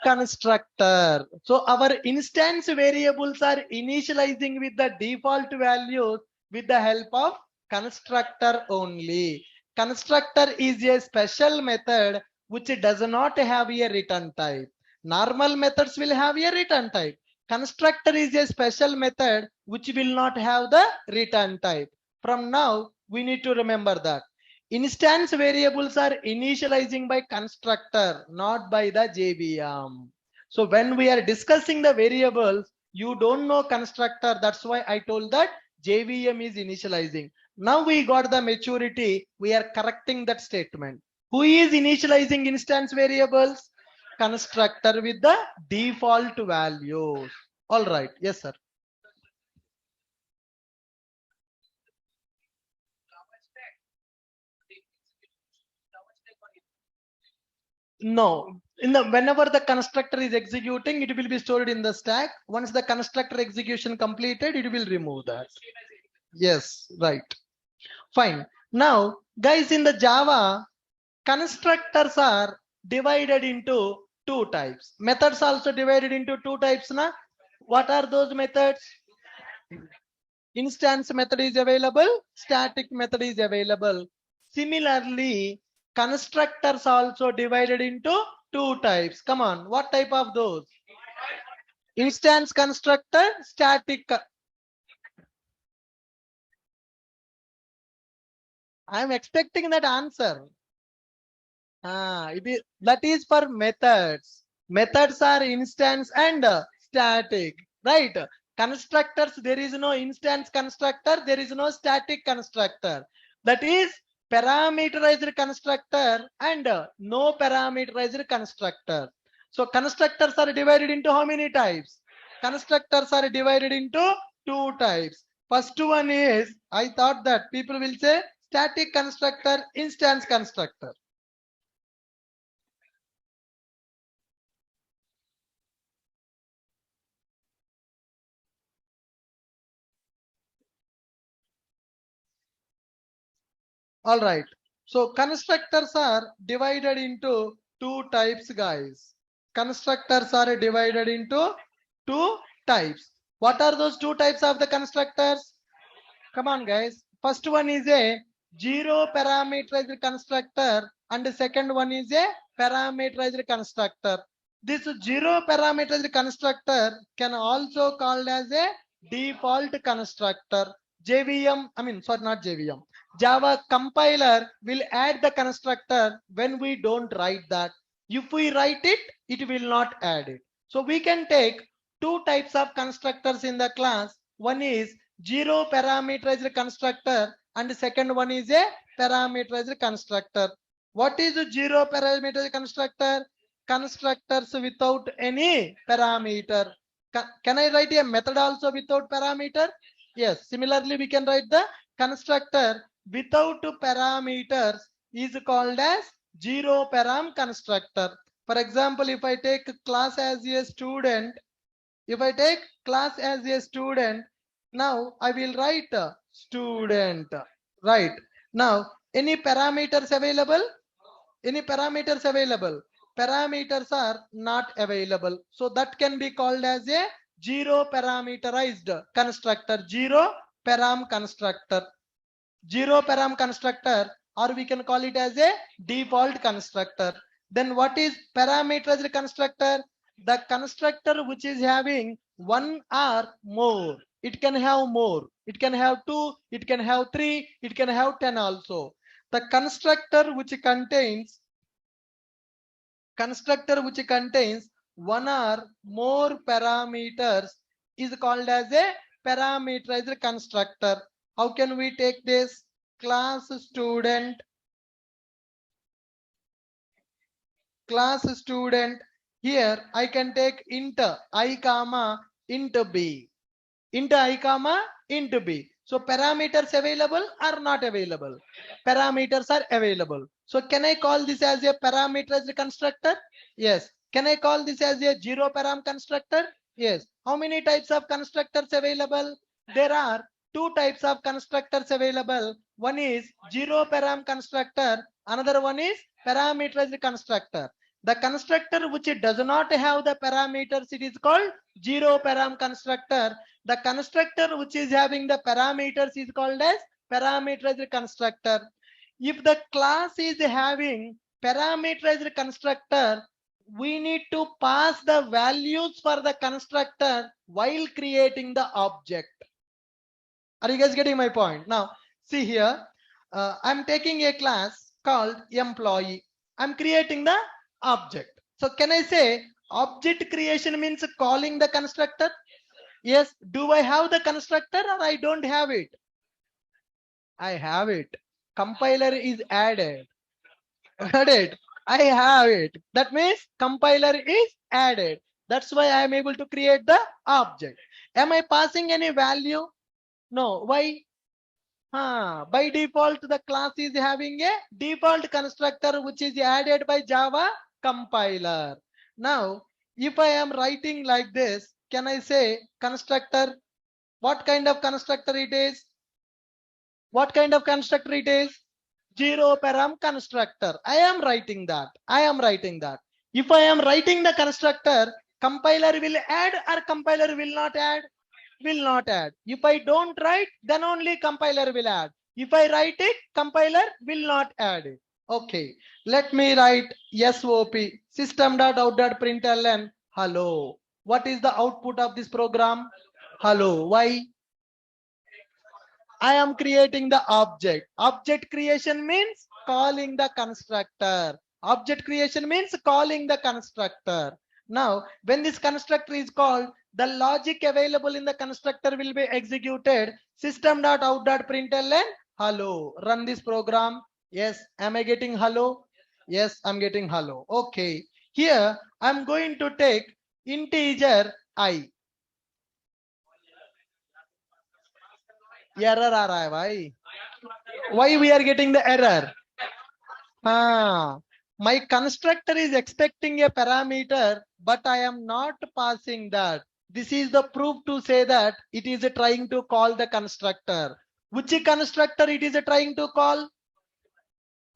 Constructor. So our instance variables are initializing with the default values with the help of constructor only. Constructor is a special method which does not have a return type. Normal methods will have a return type. Constructor is a special method which will not have the return type. From now, we need to remember that. Instance variables are initializing by constructor, not by the JVM. So when we are discussing the variables, you don't know constructor. That's why I told that JVM is initializing. Now we got the maturity. We are correcting that statement. Who is initializing instance variables? Constructor with the default values. All right. Yes, sir. No, in the whenever the constructor is executing, it will be stored in the stack. Once the constructor execution completed, it will remove that. Yes, right. Fine. Now, guys, in the Java, constructors are divided into two types. Methods also divided into two types. Na? What are those methods? Instance method is available, static method is available. Similarly, constructors also divided into two types. Come on, what type of those? Instance constructor, static. I am expecting that answer. That is for methods. Methods are instance and static, right? Constructors, there is no instance constructor, there is no static constructor. That is parameterized constructor and no parameterized constructor. So constructors are divided into how many types? Constructors are divided into two types. First one is, I thought that people will say static constructor, instance constructor. All right. So constructors are divided into two types, guys. Constructors are divided into two types. What are those two types of the constructors? Come on, guys. First one is a zero parameterized constructor and the second one is a parameterized constructor. This zero parameterized constructor can also called as a default constructor. Not JVM. Java compiler will add the constructor when we don't write that. If we write it, it will not add it. So we can take two types of constructors in the class. One is zero parameterized constructor and the second one is a parameterized constructor. What is a zero parameterized constructor? Constructors without any parameter. Can I write a method also without parameter? Yes. Similarly, we can write the constructor without parameters is called as zero param constructor. For example, if I take class as a student, now I will write student. Right. Now, any parameters available? Any parameters available? Parameters are not available. So that can be called as a zero parameterized constructor. Zero param constructor. Zero param constructor, or we can call it as a default constructor. Then what is parameterized constructor? The constructor which is having one or more. It can have more. It can have two. It can have three. It can have 10 also. The constructor which contains one or more parameters is called as a parameterized constructor. How can we take this? Class student. Here I can take int I comma int b. Int I comma int b. So parameters available or not available? Parameters are available. So can I call this as a parameterized constructor? Yes. Can I call this as a zero param constructor? Yes. How many types of constructors available? There are two types of constructors available. One is zero param constructor. Another one is parameterized constructor. The constructor which does not have the parameters, it is called zero param constructor. The constructor which is having the parameters is called as parameterized constructor. If the class is having parameterized constructor, we need to pass the values for the constructor while creating the object. Are you guys getting my point? Now, see here. I'm taking a class called employee. I'm creating the object. So can I say object creation means calling the constructor? Yes. Do I have the constructor or I don't have it? I have it. Compiler is added. Added. I have it. That means compiler is added. That's why I am able to create the object. Am I passing any value? No. Why? By default, the class is having a default constructor which is added by Java compiler. Now, if I am writing like this, can I say constructor? What kind of constructor it is? What kind of constructor it is? Zero param constructor. I am writing that. I am writing that. If I am writing the constructor, compiler will add or compiler will not add? Will not add. If I don't write, then only compiler will add. If I write it, compiler will not add it. Okay, let me write SOP system.out.println hello. What is the output of this program? Hello. Why? I am creating the object. Object creation means calling the constructor. Object creation means calling the constructor. Now, when this constructor is called, the logic available in the constructor will be executed. System.out.println hello. Run this program. Yes. Am I getting hello? Yes, I'm getting hello. Okay. Here, I'm going to take integer I. Error आ रहा है भाई. Why we are getting the error? My constructor is expecting a parameter, but I am not passing that. This is the proof to say that it is trying to call the constructor. Which constructor it is trying to call?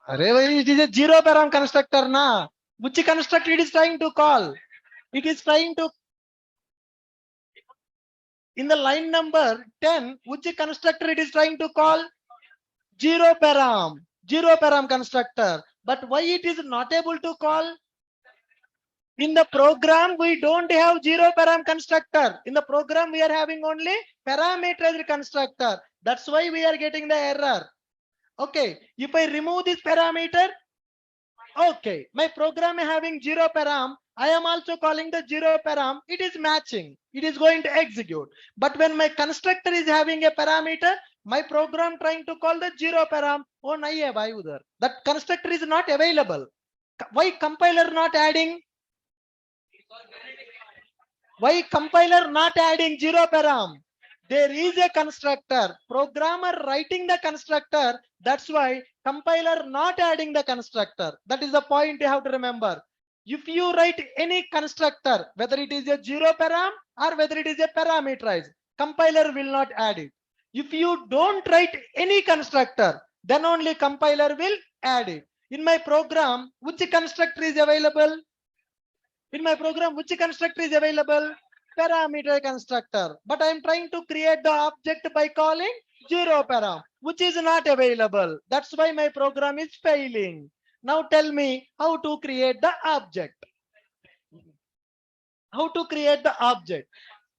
It is a zero param constructor na. Which constructor it is trying to call? It is trying to, in the line number 10, which constructor it is trying to call? Zero param constructor. But why it is not able to call? In the program, we don't have zero param constructor. In the program, we are having only parameterized constructor. That's why we are getting the error. Okay, if I remove this parameter, okay, my program is having zero param. I am also calling the zero param. It is matching. It is going to execute. But when my constructor is having a parameter, my program trying to call the zero param. Oh, nahi hai bhai udhar. That constructor is not available. Why compiler not adding? Why compiler not adding zero param? There is a constructor. Programmer writing the constructor. That's why compiler not adding the constructor. That is the point you have to remember. If you write any constructor, whether it is a zero param or whether it is a parameterized, compiler will not add it. If you don't write any constructor, then only compiler will add it. In my program, which constructor is available? In my program, which constructor is available? Parameter constructor. But I am trying to create the object by calling zero param, which is not available. That's why my program is failing. Now tell me how to create the object. How to create the object?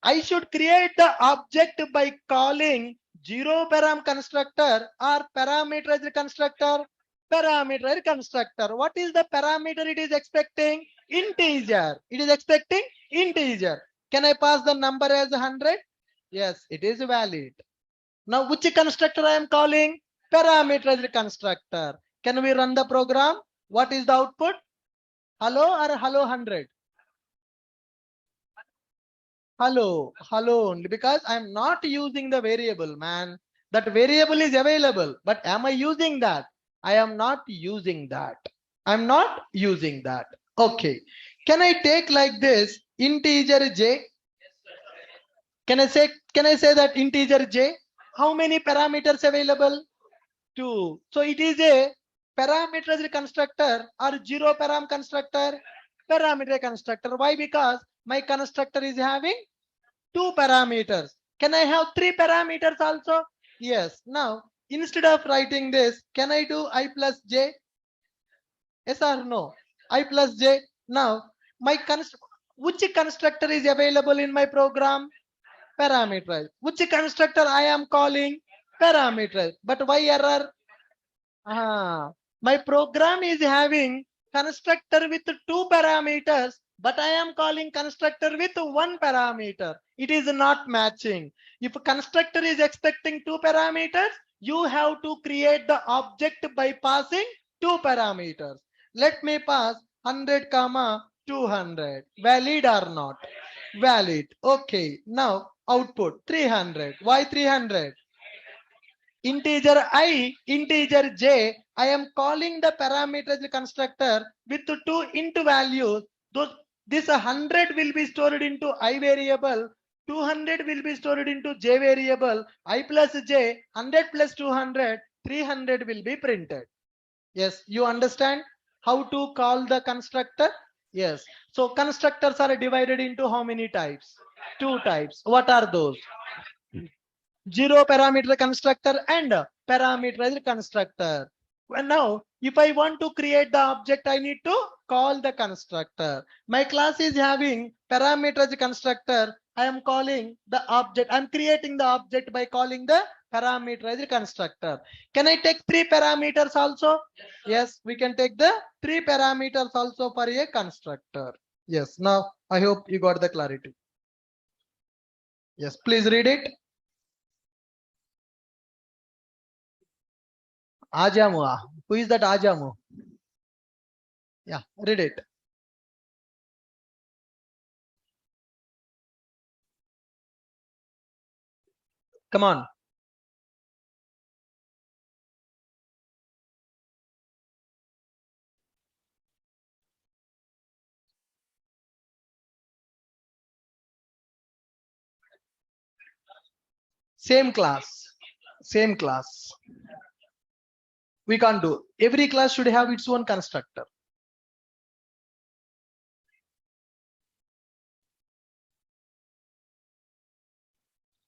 I should create the object by calling zero param constructor or parameterized constructor. Parameter constructor. What is the parameter it is expecting? Integer. It is expecting integer. Can I pass the number as 100? Yes, it is valid. Now, which constructor I am calling? Parameterized constructor. Can we run the program? What is the output? Hello or hello 100? Hello only, because I am not using the variable, man. That variable is available, but am I using that? I am not using that. I'm not using that. Okay. Can I take like this integer j? Can I say that integer j? How many parameters available? 2. So it is a parameterized constructor or zero param constructor? Parameter constructor. Why? Because my constructor is having 2 parameters. Can I have 3 parameters also? Yes. Now, instead of writing this, can I do I plus j? Yes or no? I plus j. Now, my which constructor is available in my program? Parameterized. Which constructor I am calling? Parameterized. But why error? My program is having constructor with 2 parameters, but I am calling constructor with 1 parameter. It is not matching. If a constructor is expecting 2 parameters, you have to create the object by passing 2 parameters. Let me pass 100 comma 200. Valid or not? Valid. Okay. Now output 300. Why 300? Integer I, integer j, I am calling the parameter constructor with 2 int values. This 100 will be stored into I variable, 200 will be stored into j variable, I plus j, 100 plus 200, 300 will be printed. Yes, you understand how to call the constructor? Yes. So constructors are divided into how many types? 2 types. What are those? Zero parameter constructor and parameterized constructor. And now, if I want to create the object, I need to call the constructor. My class is having parameterized constructor. I am calling the object. I'm creating the object by calling the parameterized constructor. Can I take 3 parameters also? Yes, we can take the 3 parameters also for a constructor. Yes, now I hope you got the clarity. Yes, please read it. Ajamu. Who is that Ajamu? Yeah, read it. Come on. Same class. Same class. We can't do. Every class should have its own constructor.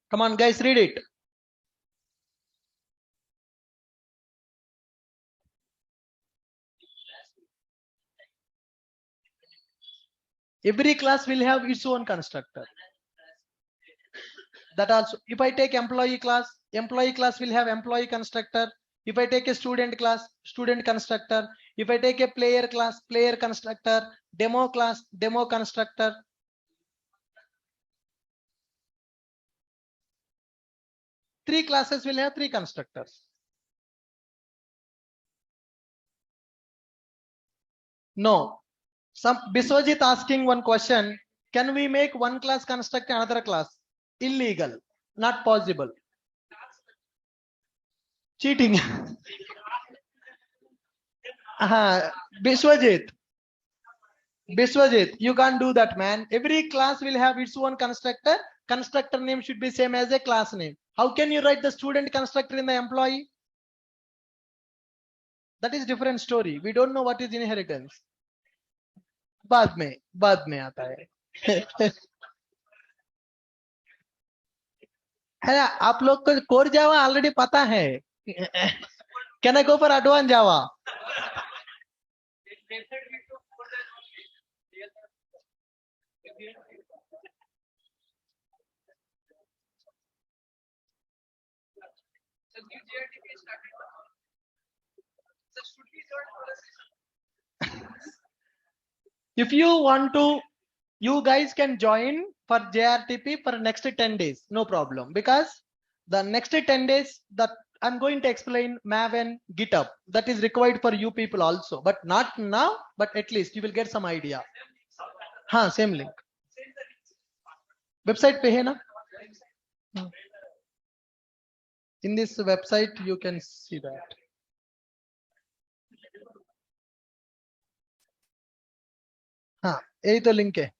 Come on, guys, read it. Every class will have its own constructor. That also, if I take employee class will have employee constructor. If I take a student class, student constructor. If I take a player class, player constructor. Demo class, demo constructor. Three classes will have 3 constructors. No. Some Biswajit asking one question. Can we make one class construct another class? Illegal. Not possible. Cheating. Biswajit. Biswajit, you can't do that, man. Every class will have its own constructor. Constructor name should be same as a class name. How can you write the student constructor in the employee? That is different story. We don't know what is inheritance. बाद में आता है. है ना, आप लोग को core Java already पता है. Can I go for advanced Java? If you want to, you guys can join for JRTP for next 10 days, no problem, because the next 10 days that I'm going to explain Maven GitHub that is required for you people also, but not now, but at least you will get some idea. Same link. Website pe hai na? In this website you can see that. यही तो link है.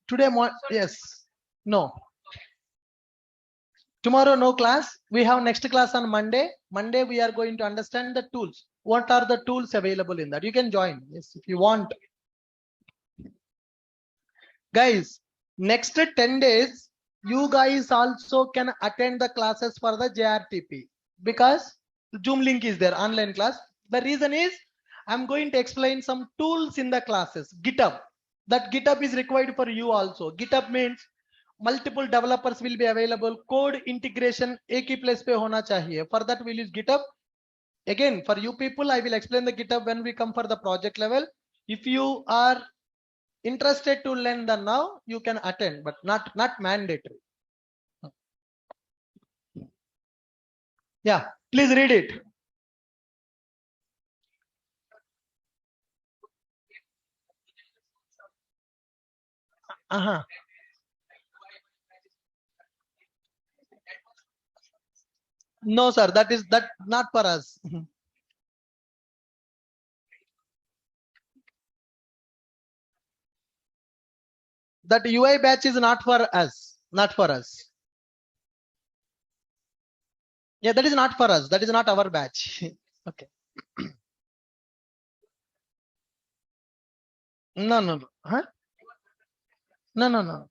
Today yes, no. Tomorrow no class. We have next class on Monday. Monday we are going to understand the tools. What are the tools available in that? You can join, yes, if you want. Guys, next 10 days you guys also can attend the classes for the JRTP because the Zoom link is there, online class. The reason is I'm going to explain some tools in the classes. GitHub, that GitHub is required for you also. GitHub means multiple developers will be available. Code integration एक ही place पे होना चाहिए. For that we'll use GitHub. Again, for you people, I will explain the GitHub when we come for the project level. If you are interested to learn the now, you can attend, but not mandatory. Yeah, please read it. No, sir, that not for us. That UI batch is not for us, not for us. Yeah, that is not for us. That is not our batch. Okay. No. Huh? No.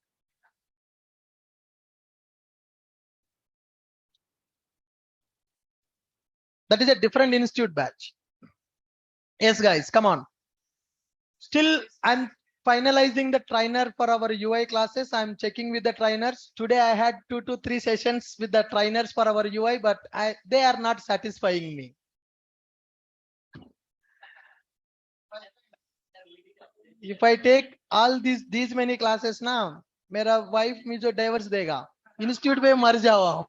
That is a different institute batch. Yes, guys, come on. Still, I'm finalizing the trainer for our UI classes. I'm checking with the trainers. Today I had 2 to 3 sessions with the trainers for our UI, but they are not satisfying me. If I take all these many classes now, मेरा wife me जो divorce देगा, institute पे मर जाओ आप.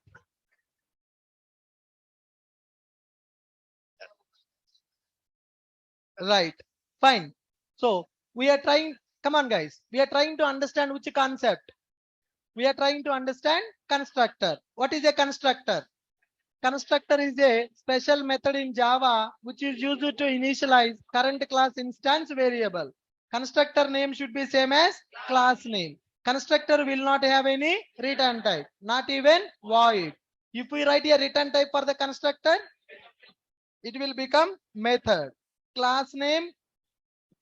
Right, fine. So we are trying, come on guys, we are trying to understand which concept. We are trying to understand constructor. What is a constructor? Constructor is a special method in Java which is used to initialize current class instance variable. Constructor name should be same as class name. Constructor will not have any return type, not even void. If we write a return type for the constructor, it will become method. Class name,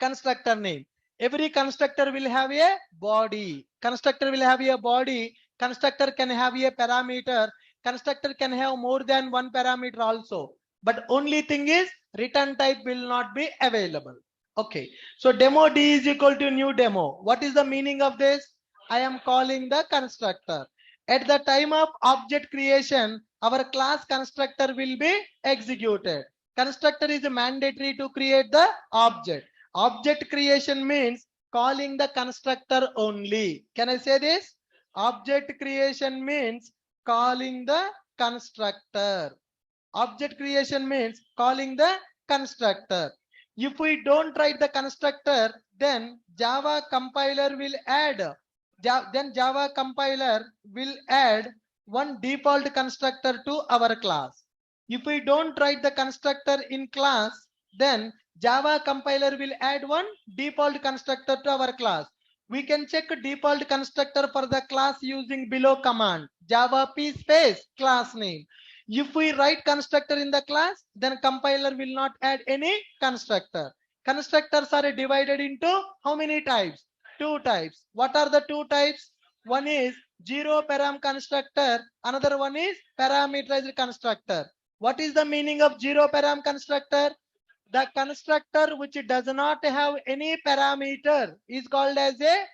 constructor name. Every constructor will have a body. Constructor will have a body. Constructor can have a parameter. Constructor can have more than one parameter also. But only thing is return type will not be available. Okay. So demo D is equal to new demo. What is the meaning of this? I am calling the constructor. At the time of object creation, our class constructor will be executed. Constructor is mandatory to create the object. Object creation means calling the constructor only. Can I say this? Object creation means calling the constructor. Object creation means calling the constructor. If we don't write the constructor, then Java compiler will add. Java compiler will add one default constructor to our class. If we don't write the constructor in class, then Java compiler will add one default constructor to our class. We can check default constructor for the class using below command, Java p space class name. If we write constructor in the class, then compiler will not add any constructor. Constructors are divided into how many types? 2 types. What are the 2 types? One is zero param constructor, another one is parameterized constructor. What is the meaning of zero param constructor? The constructor which does not have any parameter is called as a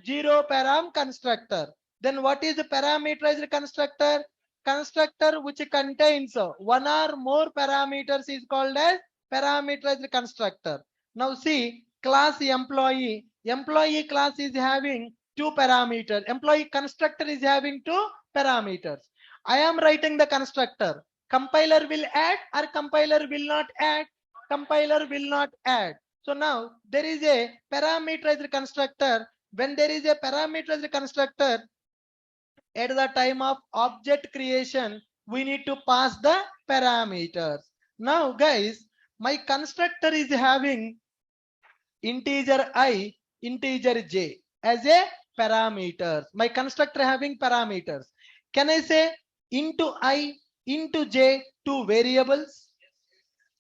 zero param constructor. Then what is a parameterized constructor? Constructor which contains one or more parameters is called as parameterized constructor. Now see, class employee. Employee class is having 2 parameters. Employee constructor is having 2 parameters. I am writing the constructor. Compiler will add or compiler will not add? Compiler will not add. So now there is a parameterized constructor. When there is a parameterized constructor, at the time of object creation, we need to pass the parameters. Now guys, my constructor is having integer I, integer j as a parameters. My constructor having parameters. Can I say into I, into j, 2 variables?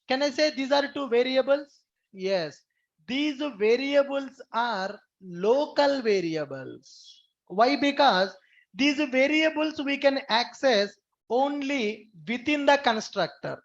Can I say these are 2 variables? Yes. These variables are local variables. Why? Because these variables we can access only within the constructor.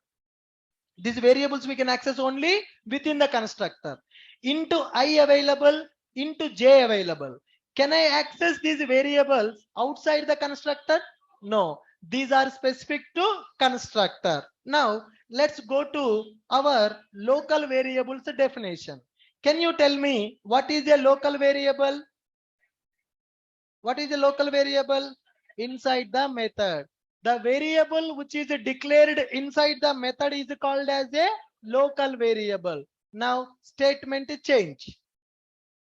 These variables we can access only within the constructor. Into I available, into j available. Can I access these variables outside the constructor? No, these are specific to constructor. Now let's go to our local variables definition. Can you tell me what is a local variable? What is a local variable? Inside the method. The variable which is declared inside the method is called as a local variable. Now statement change.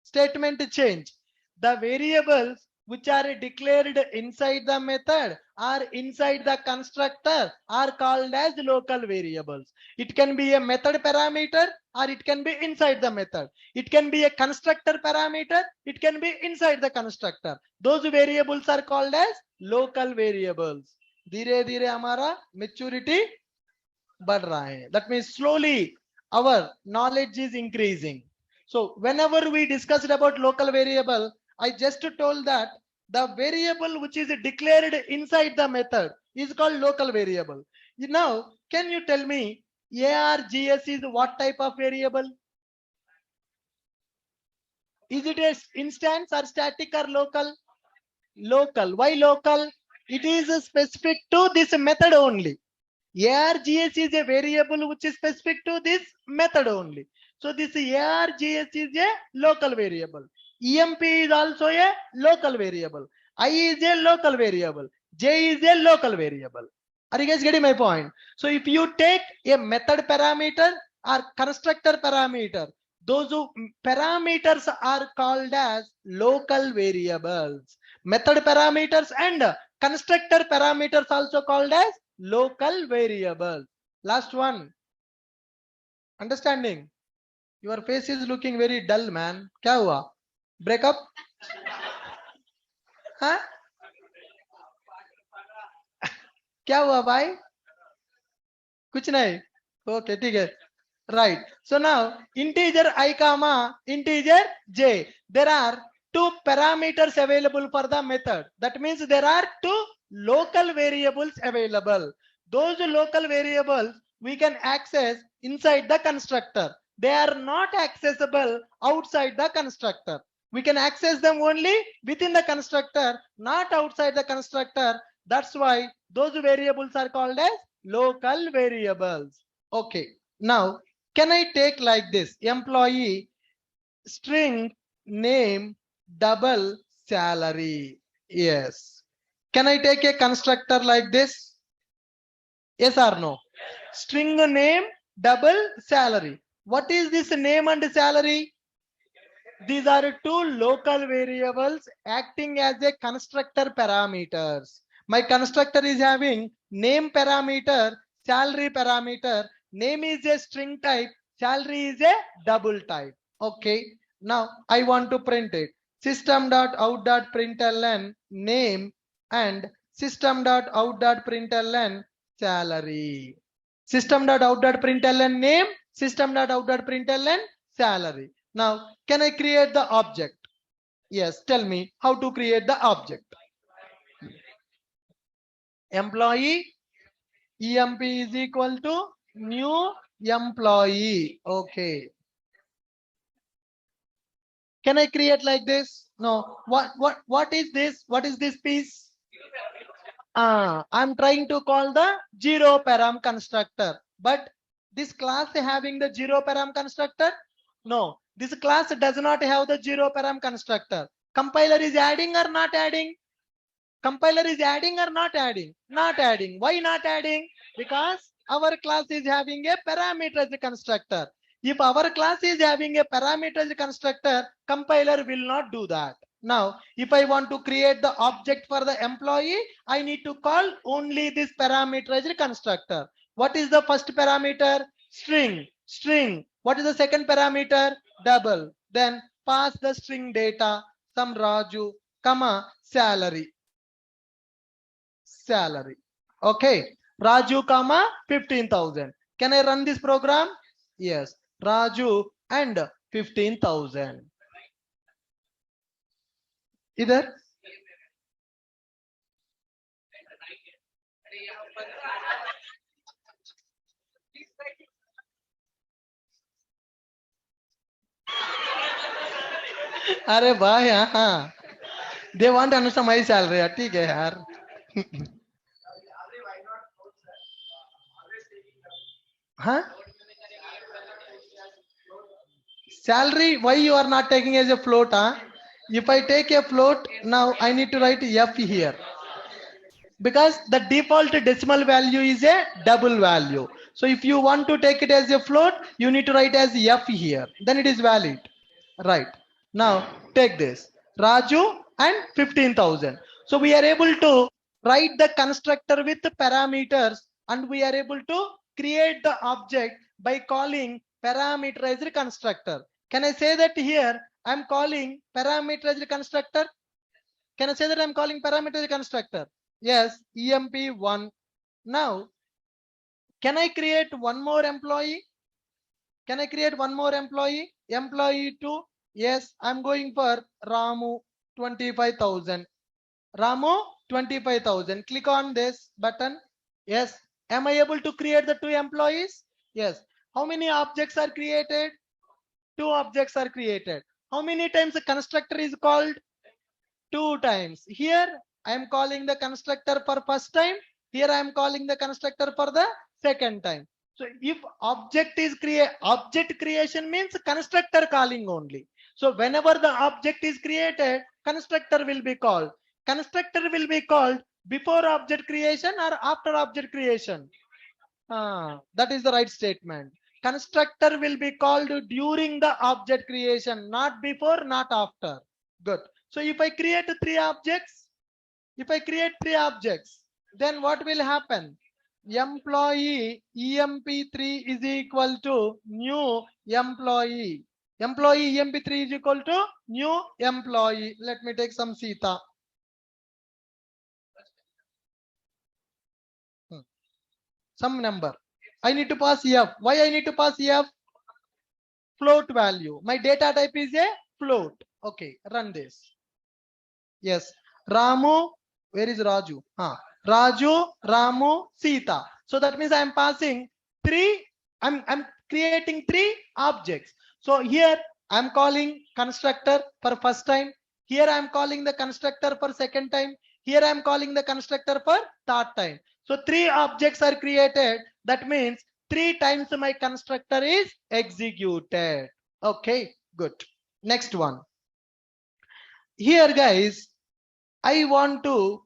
Statement change. The variables which are declared inside the method or inside the constructor are called as local variables. It can be a method parameter or it can be inside the method. It can be a constructor parameter. It can be inside the constructor. Those variables are called as local variables. धीरे धीरे हमारा maturity बढ़ रहा है. That means slowly our knowledge is increasing. So whenever we discussed about local variable, I just told that the variable which is declared inside the method is called local variable. Now, can you tell me ARGS is what type of variable? Is it an instance or static or local? Local. Why local? It is specific to this method only. ARGS is a variable which is specific to this method only. So this ARGS is a local variable. EMP is also a local variable. I is a local variable. J is a local variable. Are you guys getting my point? So if you take a method parameter or constructor parameter, those parameters are called as local variables. Method parameters and constructor parameters also called as local variable. Last one. Understanding? Your face is looking very dull, man. क्या हुआ? Break up? हाँ? क्या हुआ भाई? कुछ नहीं. Okay, ठीक है. Right. So now integer I comma integer j. There are two parameters available for the method. That means there are two local variables available. Those local variables we can access inside the constructor. They are not accessible outside the constructor. We can access them only within the constructor, not outside the constructor. That's why those variables are called as local variables. Okay. Now, can I take like this? Employee string name double salary. Yes. Can I take a constructor like this? Yes or no? String name double salary. What is this name and salary? These are two local variables acting as a constructor parameters. My constructor is having name parameter, salary parameter. Name is a string type, salary is a double type. Okay. Now I want to print it. System.out.println name and system.out.println salary. System.out.println name, system.out.println salary. Now, can I create the object? Yes, tell me how to create the object. Employee EMP is equal to new employee. Okay. Can I create like this? No. What is this? What is this piece? I'm trying to call the zero param constructor, but this class having the zero param constructor? No, this class does not have the zero param constructor. Compiler is adding or not adding? Compiler is adding or not adding? Not adding. Why not adding? Because our class is having a parameterized constructor. If our class is having a parameterized constructor, compiler will not do that. Now, if I want to create the object for the employee, I need to call only this parameterized constructor. What is the first parameter? String. String. What is the second parameter? Double. Then pass the string data, some Raju, comma, salary. Salary. Okay. Raju, comma, 15,000. Can I run this program? Yes. Raju and 15,000. इधर अरे भाई हाँ They want to understand my salary. ठीक है यार. Huh? Salary, why you are not taking as a float? Huh? If I take a float, now I need to write F here. Because the default decimal value is a double value. So if you want to take it as a float, you need to write as F here. Then it is valid. Right. Now take this. Raju and 15,000. So we are able to write the constructor with the parameters, and we are able to create the object by calling parameterized constructor. Can I say that here I'm calling parameterized constructor? Can I say that I'm calling parameterized constructor? Yes, emp1. Now, can I create one more employee? Can I create one more employee? Employee 2. Yes, I'm going for Ramu 25,000. Ramu 25,000. Click on this button. Yes. Am I able to create the 2 employees? Yes. How many objects are created? 2 objects are created. How many times the constructor is called? 2 times. Here I am calling the constructor for first time. Here I am calling the constructor for the second time. So if object creation means constructor calling only. So whenever the object is created, constructor will be called. Constructor will be called before object creation or after object creation. That is the right statement. Constructor will be called during the object creation, not before, not after. Good. So if I create 3 objects, then what will happen? Employee emp3 is equal to new employee. Employee emp3 is equal to new employee. Let me take some Sita. Some number. I need to pass F. Why I need to pass F? Float value. My data type is a float. Okay, run this. Yes, Ramu. Where is Raju? Raju, Ramu, Sita. So that means I am passing 3. I'm creating 3 objects. So here I am calling constructor for first time. Here I am calling the constructor for second time. Here I am calling the constructor for third time. So 3 objects are created. That means 3 times my constructor is executed. Okay, good. Next one. Here guys, I want to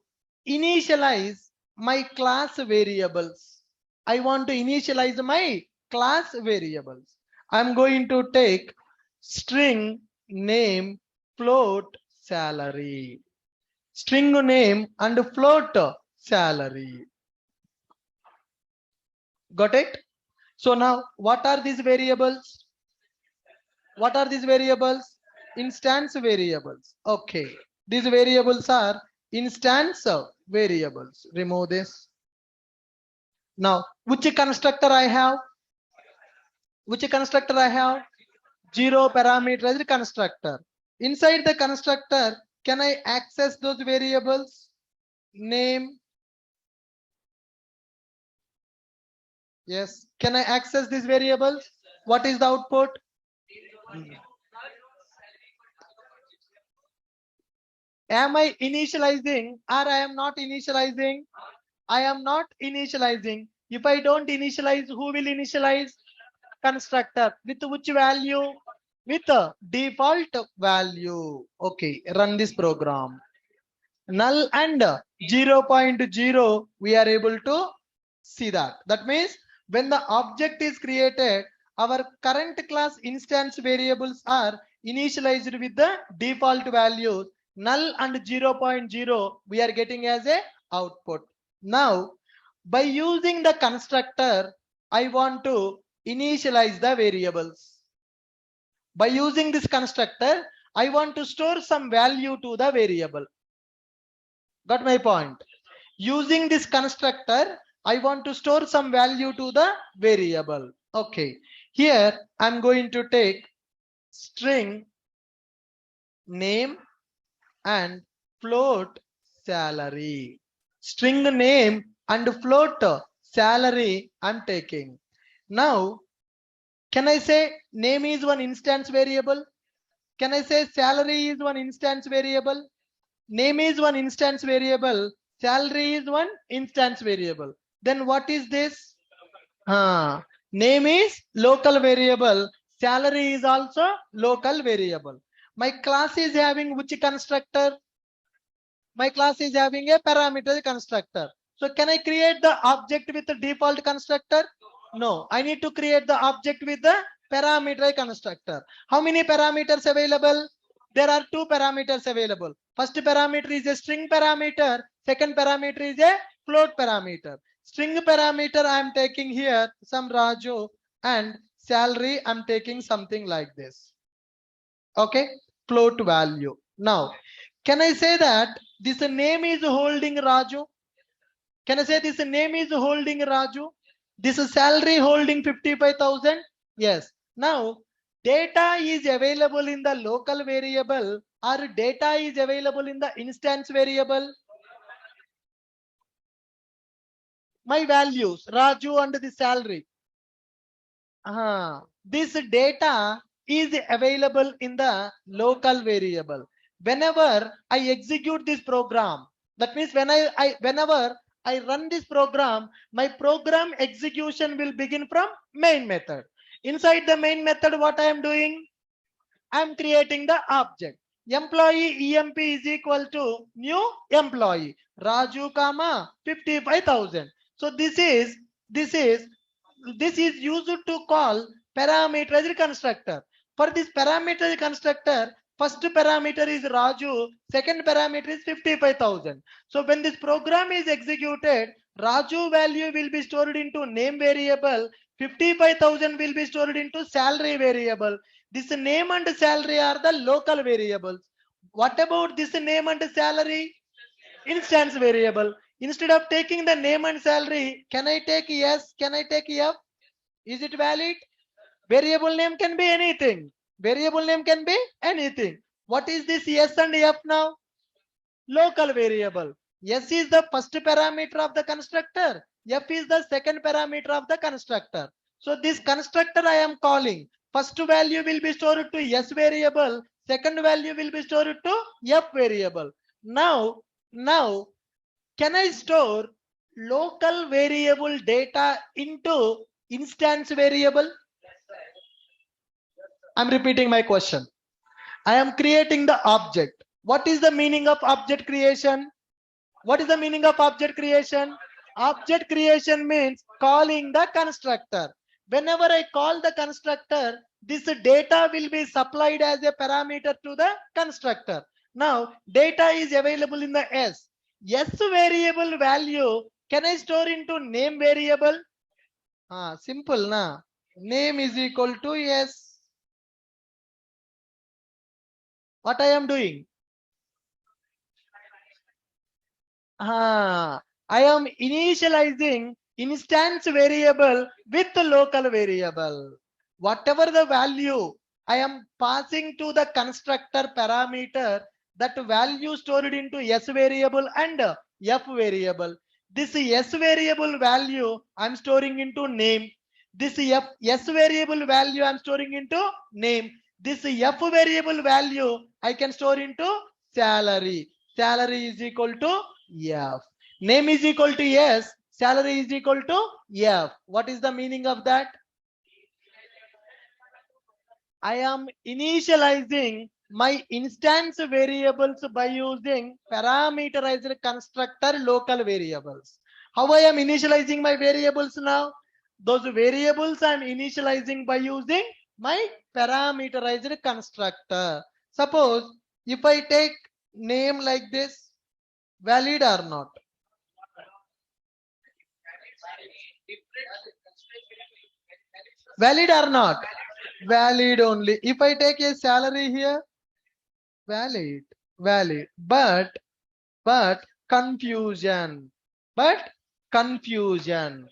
initialize my class variables. I want to initialize my class variables. I'm going to take string name float salary. String name and float salary. Got it? So now what are these variables? What are these variables? Instance variables. Okay. These variables are instance variables. Remove this. Now, which constructor I have? Which constructor I have? 0 parameterized constructor. Inside the constructor, can I access those variables? Name. Yes. Can I access these variables? What is the output? Am I initializing or I am not initializing? I am not initializing. If I don't initialize, who will initialize? Constructor. With which value? With a default value. Okay, run this program. Null and 0.0, we are able to see that. That means when the object is created, our current class instance variables are initialized with the default values. Null and 0.0 we are getting as a output. Now by using the constructor, I want to initialize the variables. By using this constructor, I want to store some value to the variable. Got my point? Using this constructor, I want to store some value to the variable. Okay, here I'm going to take string name and float salary. String name and float salary I'm taking. Now, can I say name is one instance variable? Can I say salary is one instance variable? Name is one instance variable. Salary is one instance variable. Then what is this? Name is local variable. Salary is also local variable. My class is having which constructor? My class is having a parameter constructor. So can I create the object with the default constructor? No, I need to create the object with the parameter constructor. How many parameters available? There are two parameters available. First parameter is a string parameter. Second parameter is a float parameter. String parameter I am taking here some Raju, and salary I am taking something like this. Okay, float value. Now, can I say that this name is holding Raju? Can I say this name is holding Raju? This salary holding 55,000? Yes. Now, data is available in the local variable or data is available in the instance variable? My values, Raju and the salary. This data is available in the local variable. Whenever I execute this program, that means whenever I run this program, my program execution will begin from main method. Inside the main method, what I am doing? I am creating the object. Employee EMP is equal to new employee. Raju comma 55,000. So this is used to call parameterized constructor. For this parameterized constructor, first parameter is Raju, second parameter is 55,000. So when this program is executed, Raju value will be stored into name variable, 55,000 will be stored into salary variable. This name and salary are the local variables. What about this name and salary? Instance variable. Instead of taking the name and salary, can I take yes? Can I take F? Is it valid? Variable name can be anything. Variable name can be anything. What is this S and F now? Local variable. S is the first parameter of the constructor. F is the second parameter of the constructor. So this constructor I am calling. First value will be stored to S variable. Second value will be stored to F variable. Now, can I store local variable data into instance variable? I'm repeating my question. I am creating the object. What is the meaning of object creation? What is the meaning of object creation? Object creation means calling the constructor. Whenever I call the constructor, this data will be supplied as a parameter to the constructor. Now, data is available in the S. S variable value, can I store into name variable? Simple, na? Name is equal to S. What I am doing? I am initializing instance variable with the local variable. Whatever the value I am passing to the constructor parameter, that value stored into S variable and F variable. This S variable value I am storing into name. This S variable value I am storing into name. This F variable value I can store into salary. Salary is equal to F. Name is equal to S. Salary is equal to F. What is the meaning of that? I am initializing my instance variables by using parameterized constructor local variables. How I am initializing my variables now? Those variables I am initializing by using my parameterized constructor. Suppose if I take name like this, valid or not? Valid or not? Valid only. If I take a salary here, valid, but confusion, confusion.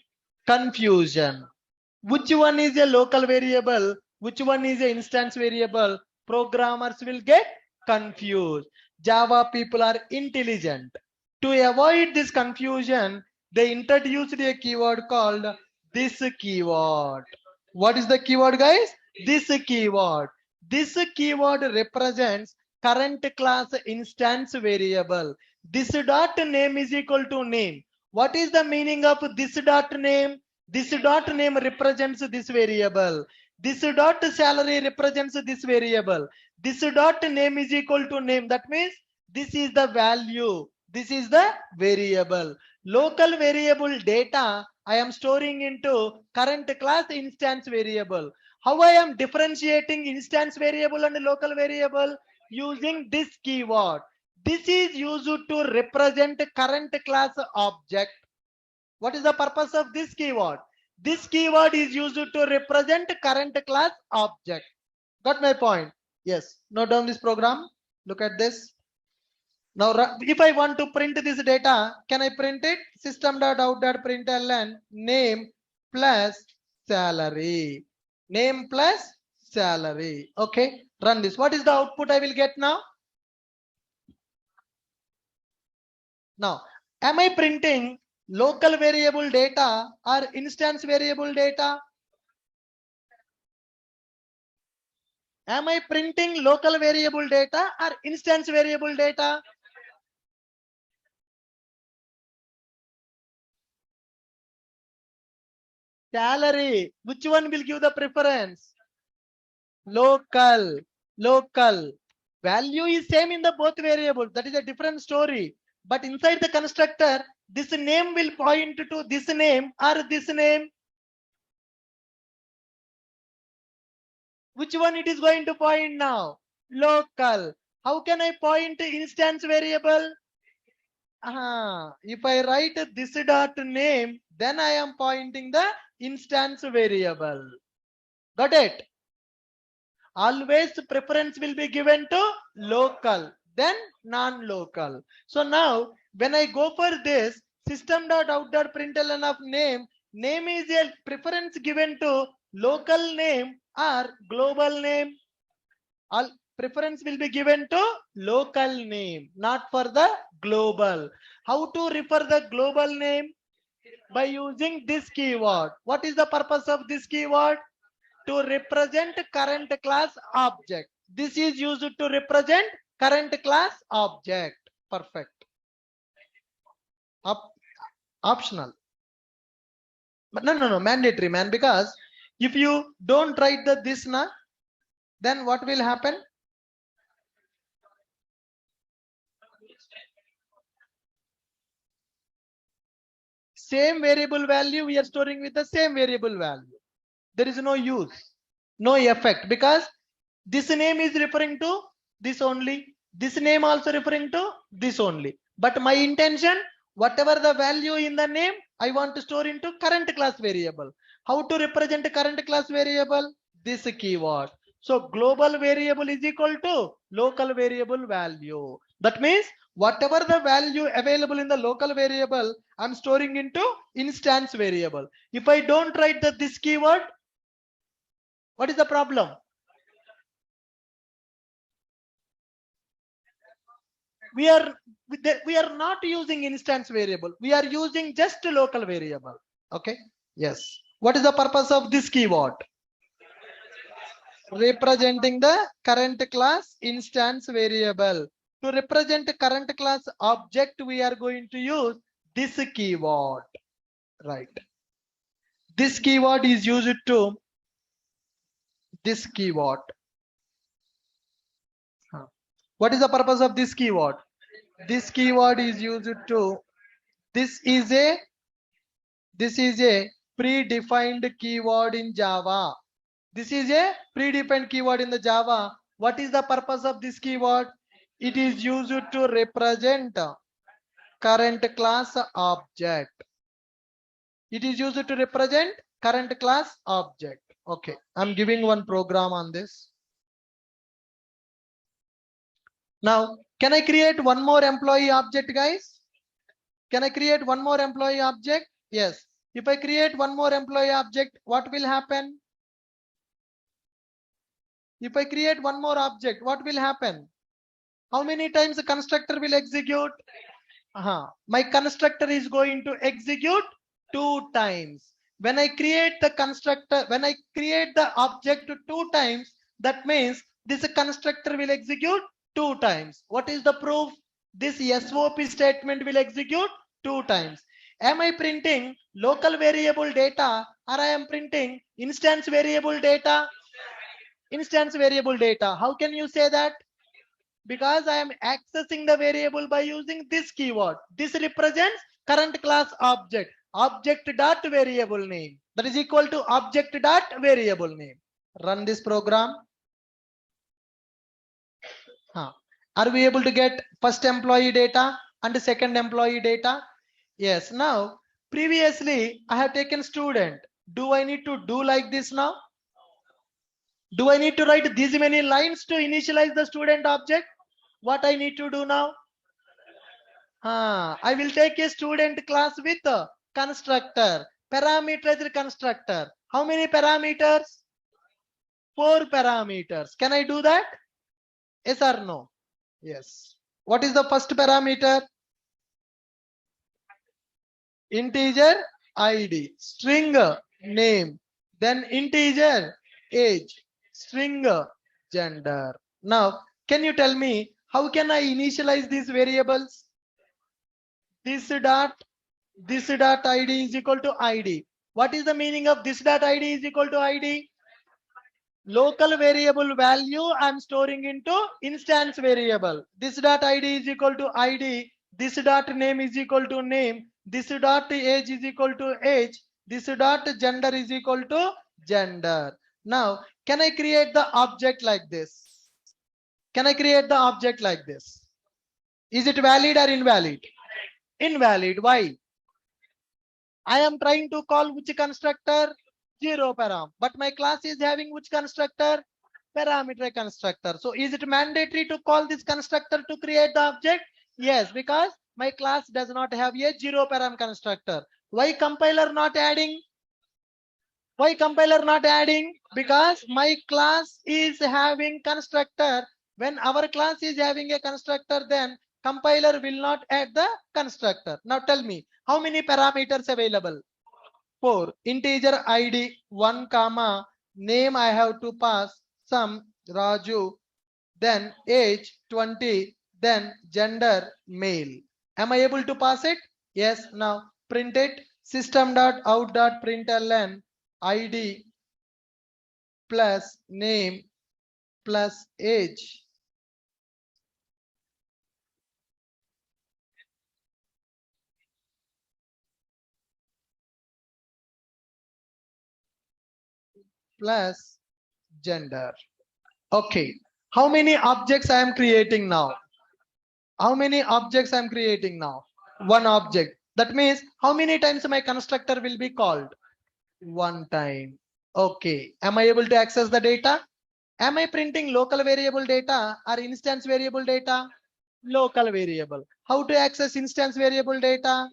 Which one is a local variable? Which one is an instance variable? Programmers will get confused. Java people are intelligent. To avoid this confusion, they introduced a keyword called this keyword. What is the keyword, guys? This keyword. This keyword represents current class instance variable. This dot name is equal to name. What is the meaning of this dot name? This dot name represents this variable. This dot salary represents this variable. This dot name is equal to name. That means this is the value. This is the variable. Local variable data I am storing into current class instance variable. How I am differentiating instance variable and local variable? Using this keyword. This is used to represent current class object. What is the purpose of this keyword? This keyword is used to represent current class object. Got my point? Yes. Note down this program. Look at this. Now, if I want to print this data, can I print it? System.out.println name plus salary. Name plus salary. Okay. Run this. What is the output I will get now? Now, am I printing local variable data or instance variable data? Am I printing local variable data or instance variable data? Salary. Which one will give the preference? Local. Local. Value is same in the both variables. That is a different story. But inside the constructor, this name will point to this name or this name. Which one it is going to point now? Local. How can I point to instance variable? If I write this dot name, then I am pointing the instance variable. Got it? Always preference will be given to local, then non-local. So now when I go for this system.out.println of name, name is a preference given to local name or global name. All preference will be given to local name, not for the global. How to refer the global name? By using this keyword. What is the purpose of this keyword? To represent current class object. This is used to represent current class object. Perfect. Optional. But no, mandatory, man. Because if you don't write the this na, then what will happen? Same variable value we are storing with the same variable value. There is no use, no effect, because this name is referring to this only. This name also referring to this only. But my intention, whatever the value in the name, I want to store into current class variable. How to represent current class variable? This keyword. So global variable is equal to local variable value. That means whatever the value available in the local variable, I'm storing into instance variable. If I don't write this keyword, what is the problem? We are not using instance variable. We are using just local variable. Okay. Yes. What is the purpose of this keyword? Representing the current class instance variable. To represent current class object, we are going to use this keyword. Right. This keyword is used to this keyword. What is the purpose of this keyword? This keyword is used to, this is a predefined keyword in Java. This is a predefined keyword in the Java. What is the purpose of this keyword? It is used to represent current class object. It is used to represent current class object. Okay, I'm giving one program on this. Now, can I create one more employee object, guys? Can I create one more employee object? Yes. If I create one more employee object, what will happen? If I create one more object, what will happen? How many times the constructor will execute? My constructor is going to execute 2 times. When I create the constructor, when I create the object 2 times, that means this constructor will execute 2 times. What is the proof? This SOP statement will execute 2 times. Am I printing local variable data or I am printing instance variable data? Instance variable data. How can you say that? Because I am accessing the variable by using this keyword. This represents current class object. Object dot variable name. That is equal to object dot variable name. Run this program. Are we able to get first employee data and second employee data? Yes. Now, previously I have taken student. Do I need to do like this now? Do I need to write these many lines to initialize the student object? What I need to do now? I will take a student class with a constructor, parameterized constructor. How many parameters? 4 parameters. Can I do that? Yes or no? Yes. What is the first parameter? Integer ID, string name, then integer age, string gender. Now, can you tell me how can I initialize these variables? This dot ID is equal to ID. What is the meaning of this dot ID is equal to ID? Local variable value I'm storing into instance variable. This dot ID is equal to ID. This dot name is equal to name. This dot age is equal to age. This dot gender is equal to gender. Now, can I create the object like this? Can I create the object like this? Is it valid or invalid? Invalid. Why? I am trying to call which constructor? 0 param. But my class is having which constructor? Parameter constructor. So is it mandatory to call this constructor to create the object? Yes, because my class does not have a 0 param constructor. Why compiler not adding? Why compiler not adding? Because my class is having constructor. When our class is having a constructor, then compiler will not add the constructor. Now tell me, how many parameters available? 4. Integer ID 1 comma name I have to pass some Raju, then age 20, then gender male. Am I able to pass it? Yes. Now print it. System.out.println ID plus name plus age. Plus gender. Okay. How many objects I am creating now? How many objects I am creating now? One object. That means how many times my constructor will be called? One time. Okay. Am I able to access the data? Am I printing local variable data or instance variable data? Local variable. How to access instance variable data?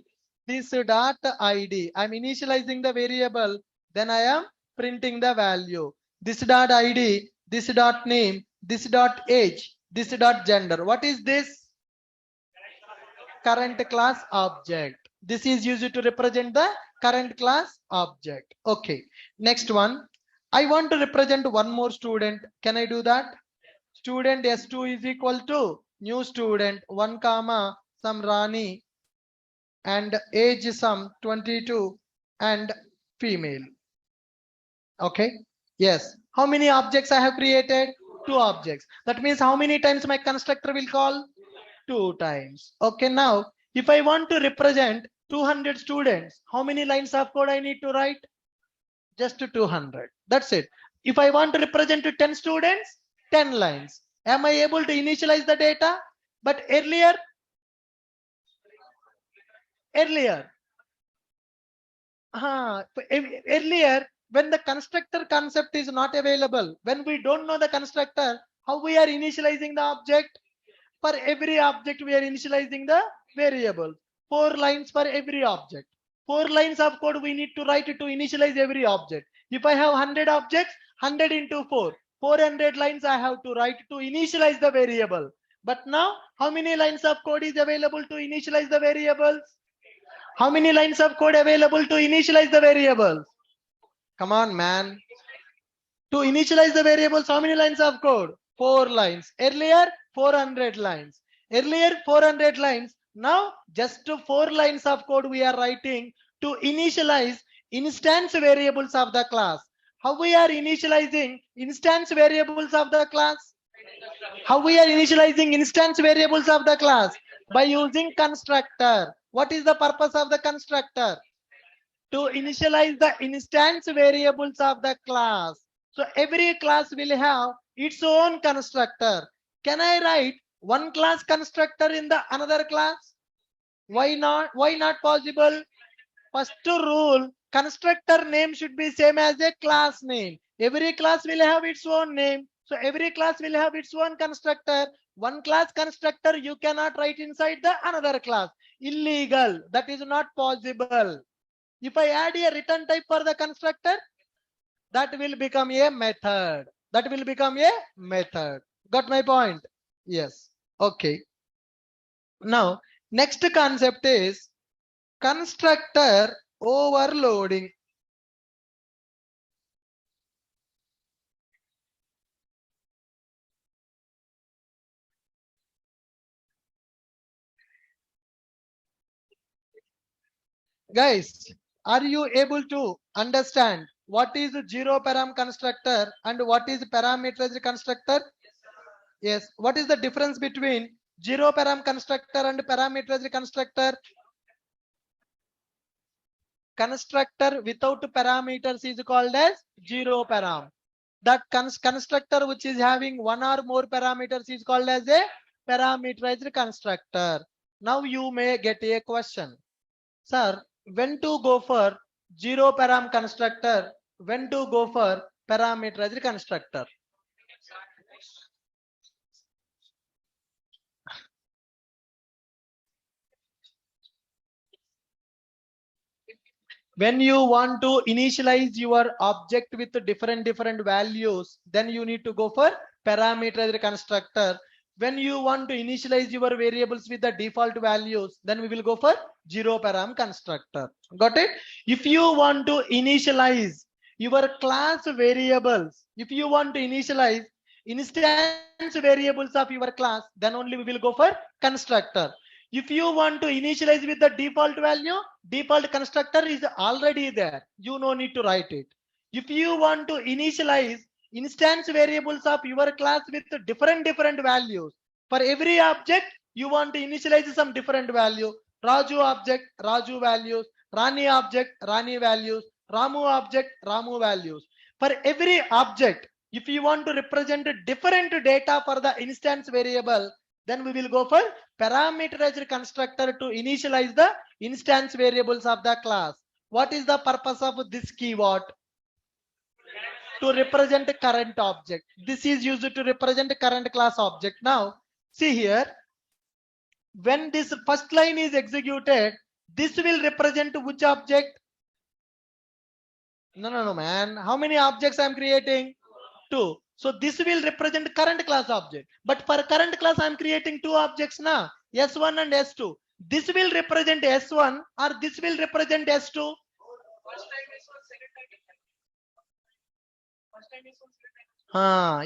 This dot ID. I'm initializing the variable. Then I am printing the value. This dot ID, this dot name, this dot age, this dot gender. What is this? Current class object. This is used to represent the current class object. Okay. Next one. I want to represent one more student. Can I do that? Student S2 is equal to new student 1 comma some Rani and age some 22 and female. Okay. Yes. How many objects I have created? 2 objects. That means how many times my constructor will call? 2 times. Okay. Now, if I want to represent 200 students, how many lines of code I need to write? Just 200. That's it. If I want to represent 10 students, 10 lines. Am I able to initialize the data? But earlier, when the constructor concept is not available, when we don't know the constructor, how we are initializing the object? For every object, we are initializing the variable. 4 lines for every object. 4 lines of code we need to write to initialize every object. If I have 100 objects, 100 into 4. 400 lines I have to write to initialize the variable. But now, how many lines of code is available to initialize the variables? How many lines of code available to initialize the variables? Come on, man. To initialize the variables, how many lines of code? 4 lines. Earlier, 400 lines. Earlier 400 lines. Now just 4 lines of code we are writing to initialize instance variables of the class. How we are initializing instance variables of the class? How we are initializing instance variables of the class? By using constructor. What is the purpose of the constructor? To initialize the instance variables of the class. So every class will have its own constructor. Can I write one class constructor in the another class? Why not? Why not possible? First rule, constructor name should be same as a class name. Every class will have its own name. So every class will have its own constructor. One class constructor you cannot write inside the another class. Illegal. That is not possible. If I add a return type for the constructor, that will become a method. That will become a method. Got my point? Yes. Okay. Now, next concept is constructor overloading. Guys, are you able to understand what is zero param constructor and what is parameterized constructor? Yes. What is the difference between zero param constructor and parameterized constructor? Constructor without parameters is called as zero param. That constructor which is having one or more parameters is called as a parameterized constructor. Now you may get a question. Sir, when to go for zero param constructor, when to go for parameterized constructor? When you want to initialize your object with different values, then you need to go for parameterized constructor. When you want to initialize your variables with the default values, then we will go for zero param constructor. Got it? If you want to initialize your class variables, if you want to initialize instance variables of your class, then only we will go for constructor. If you want to initialize with the default value, default constructor is already there. You no need to write it. If you want to initialize instance variables of your class with different values, for every object you want to initialize some different value. Raju object, Raju values. Rani object, Rani values. Ramu object, Ramu values. For every object, if you want to represent different data for the instance variable, then we will go for parameterized constructor to initialize the instance variables of the class. What is the purpose of this keyword? To represent a current object. This is used to represent a current class object. Now, see here, when this first line is executed, this will represent which object? No, man. How many objects I am creating? 2. So this will represent current class object. But for current class, I am creating 2 objects now, S1 and S2. This will represent S1 or this will represent S2?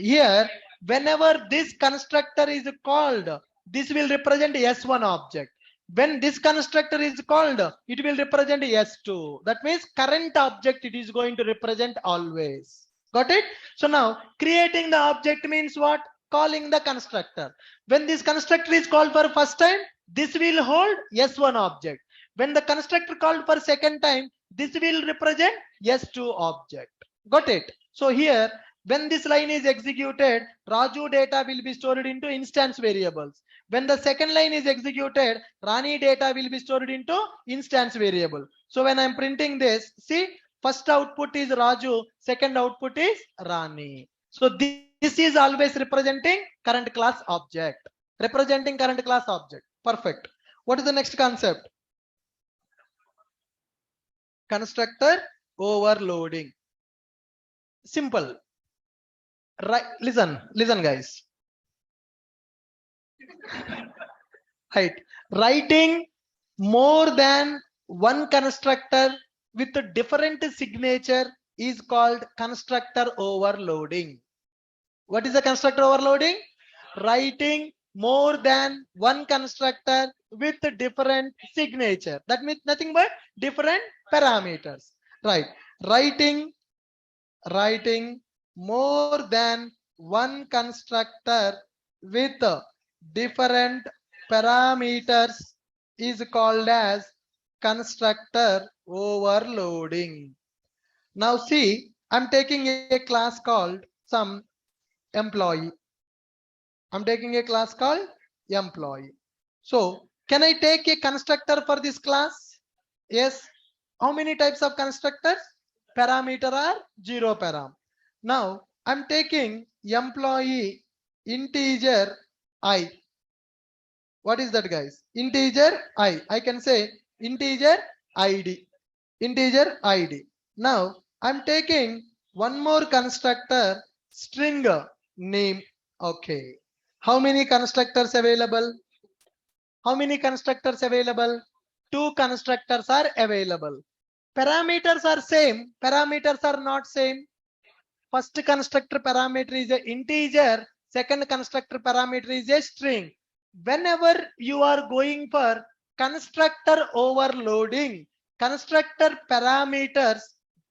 Here, whenever this constructor is called, this will represent S1 object. When this constructor is called, it will represent S2. That means current object it is going to represent always. Got it? So now creating the object means what? Calling the constructor. When this constructor is called for first time, this will hold S1 object. When the constructor called for second time, this will represent S2 object. Got it? So here, when this line is executed, Raju data will be stored into instance variables. When the second line is executed, Rani data will be stored into instance variable. So when I'm printing this, see, first output is Raju, second output is Rani. So this is always representing current class object. Representing current class object. Perfect. What is the next concept? Constructor overloading. Simple. Right, listen guys. Right, writing more than one constructor with a different signature is called constructor overloading. What is the constructor overloading? Writing more than one constructor with different signature. That means nothing but different parameters, right? Writing more than one constructor with different parameters is called as constructor overloading. Now see, I'm taking a class called some employee. I'm taking a class called employee. So can I take a constructor for this class? Yes. How many types of constructors? Parameter are 0 param. Now I'm taking employee integer I. What is that, guys? Integer I. I can say integer ID. Integer ID. Now I'm taking one more constructor string name. Okay. How many constructors available? How many constructors available? Two constructors are available. Parameters are same. Parameters are not same. First constructor parameter is a integer. Second constructor parameter is a string. Whenever you are going for constructor overloading, constructor parameters,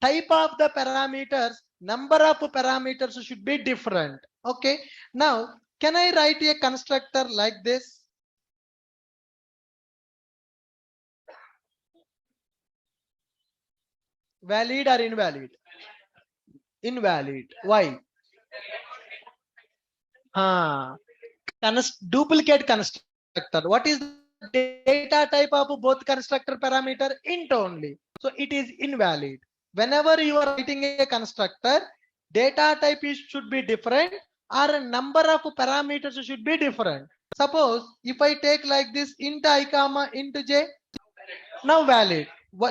type of the parameters, number of parameters should be different. Okay. Now, can I write a constructor like this? Valid or invalid? Invalid. Why? Duplicate constructor. What is the data type of both constructor parameter? Int only. So it is invalid. Whenever you are writing a constructor, data type should be different or number of parameters should be different. Suppose if I take like this int I comma int j, now valid.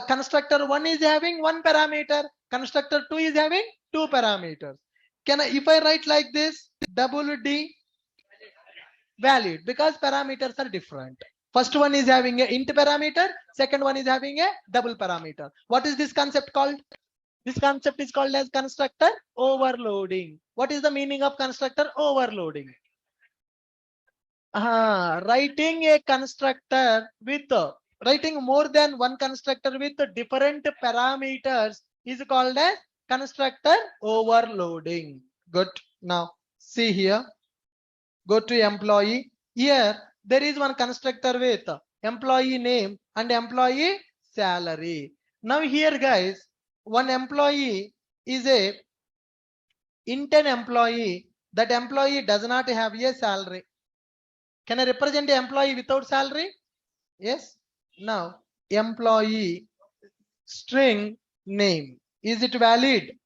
Constructor 1 is having one parameter, constructor 2 is having two parameters. If I write like this, double D, valid, because parameters are different. First one is having a int parameter, second one is having a double parameter. What is this concept called? This concept is called as constructor overloading. What is the meaning of constructor overloading? Writing a constructor with writing more than one constructor with different parameters is called as constructor overloading. Good. Now see here. Go to employee. Here there is one constructor with employee name and employee salary. Now here, guys, one employee is a intern employee. That employee does not have a salary. Can I represent the employee without salary? Yes. Now employee string name, is it valid?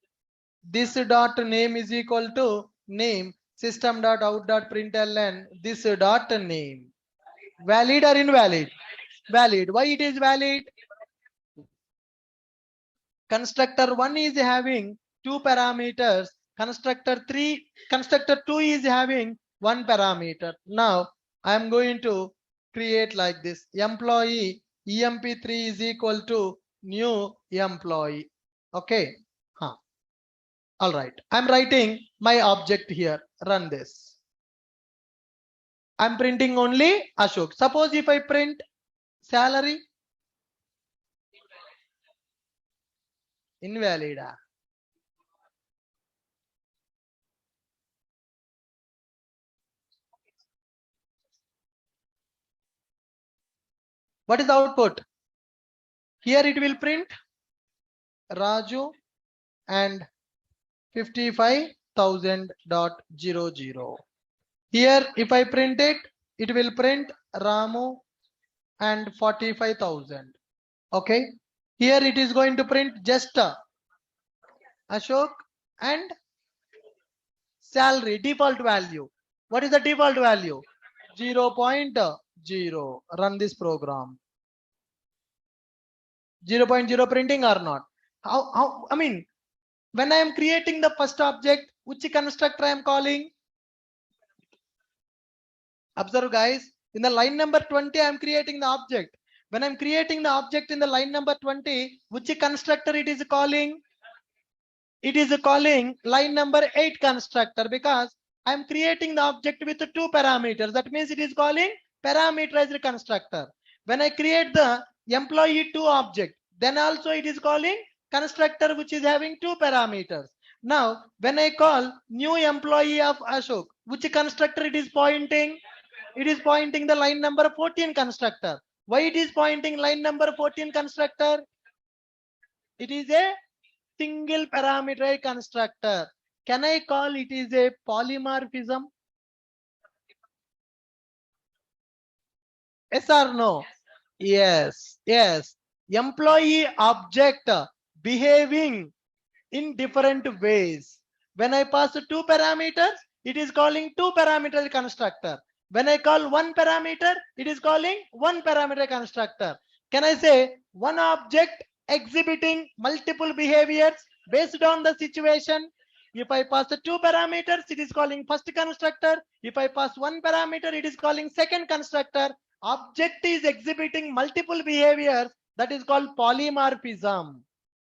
This dot name is equal to name system.out.println this dot name. Valid or invalid? Valid. Why it is valid? Constructor 1 is having two parameters. Constructor 2 is having one parameter. Now I am going to create like this. Employee emp3 is equal to new employee. Okay. All right. I'm writing my object here. Run this. I'm printing only Ashok. Suppose if I print salary, invalid. What is the output? Here it will print Raju and 55,000.00. Here if I print it, it will print Ramu and 45,000. Okay. Here it is going to print just Ashok and salary default value. What is the default value? 0.0. Run this program. 0.0 printing or not? How I mean, when I am creating the first object, which constructor I am calling? Observe, guys, in the line number 20 I am creating the object. When I am creating the object in the line number 20, which constructor it is calling? It is calling line number 8 constructor, because I'm creating the object with 2 parameters. That means it is calling parameterized constructor. When I create the employee 2 object, then also it is calling constructor which is having 2 parameters. Now, when I call new employee of Ashok, which constructor it is pointing? It is pointing the line number 14 constructor. Why it is pointing line number 14 constructor? It is a single parameter constructor. Can I call it is a polymorphism? Yes or no? Yes, yes. Employee object behaving in different ways. When I pass 2 parameters, it is calling 2 parameter constructor. When I call 1 parameter, it is calling 1 parameter constructor. Can I say one object exhibiting multiple behaviors based on the situation? If I pass 2 parameters, it is calling first constructor. If I pass 1 parameter, it is calling second constructor. Object is exhibiting multiple behaviors, that is called polymorphism.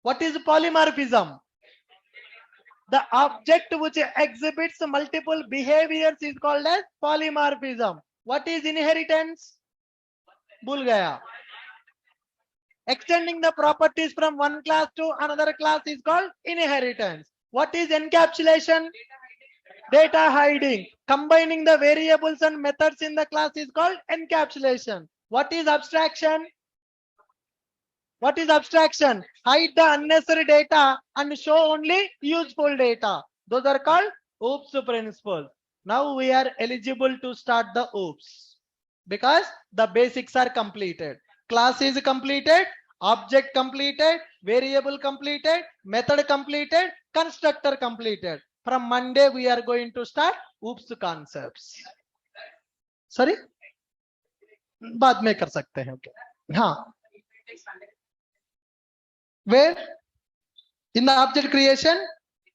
What is polymorphism? The object which exhibits multiple behaviors is called as polymorphism. What is inheritance? Bhul gaya. Extending the properties from one class to another class is called inheritance. What is encapsulation? Data hiding. Combining the variables and methods in the class is called encapsulation. What is abstraction? What is abstraction? Hide the unnecessary data and show only useful data. Those are called OOPS principles. Now we are eligible to start the OOPS because the basics are completed. Class is completed, object completed, variable completed, method completed, constructor completed. From Monday we are going to start OOPS concepts. Sorry? बाद में कर सकते हैं. हाँ. Where? In the object creation,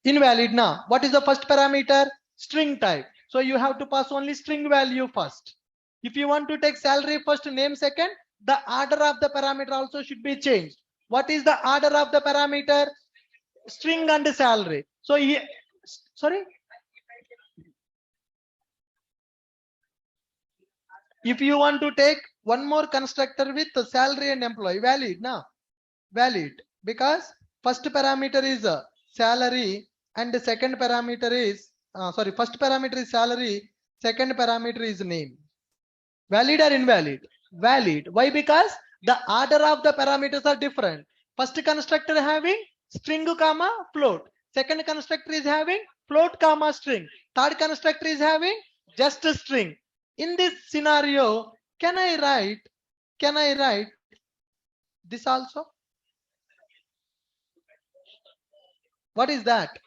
invalid now. What is the first parameter? String type. So you have to pass only string value first. If you want to take salary first, name second, the order of the parameter also should be changed. What is the order of the parameter? String and salary. So here, sorry? If you want to take one more constructor with salary and employee, valid now. Valid. Because first parameter is salary and the second parameter is first parameter is salary, second parameter is name. Valid or invalid? Valid. Why? Because the order of the parameters are different. First constructor having string comma float, second constructor is having float comma string, third constructor is having just a string. In this scenario, can I write this also? What is that?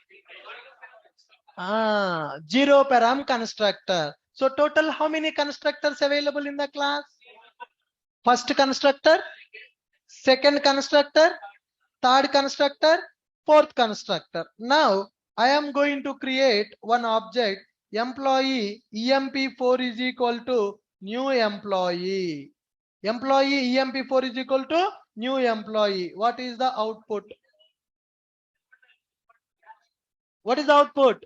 Zero param constructor. So total how many constructors available in the class? First constructor, second constructor, third constructor, fourth constructor. Now I am going to create one object, employee emp4 is equal to new employee. Employee emp4 is equal to new employee. What is the output? What is the output?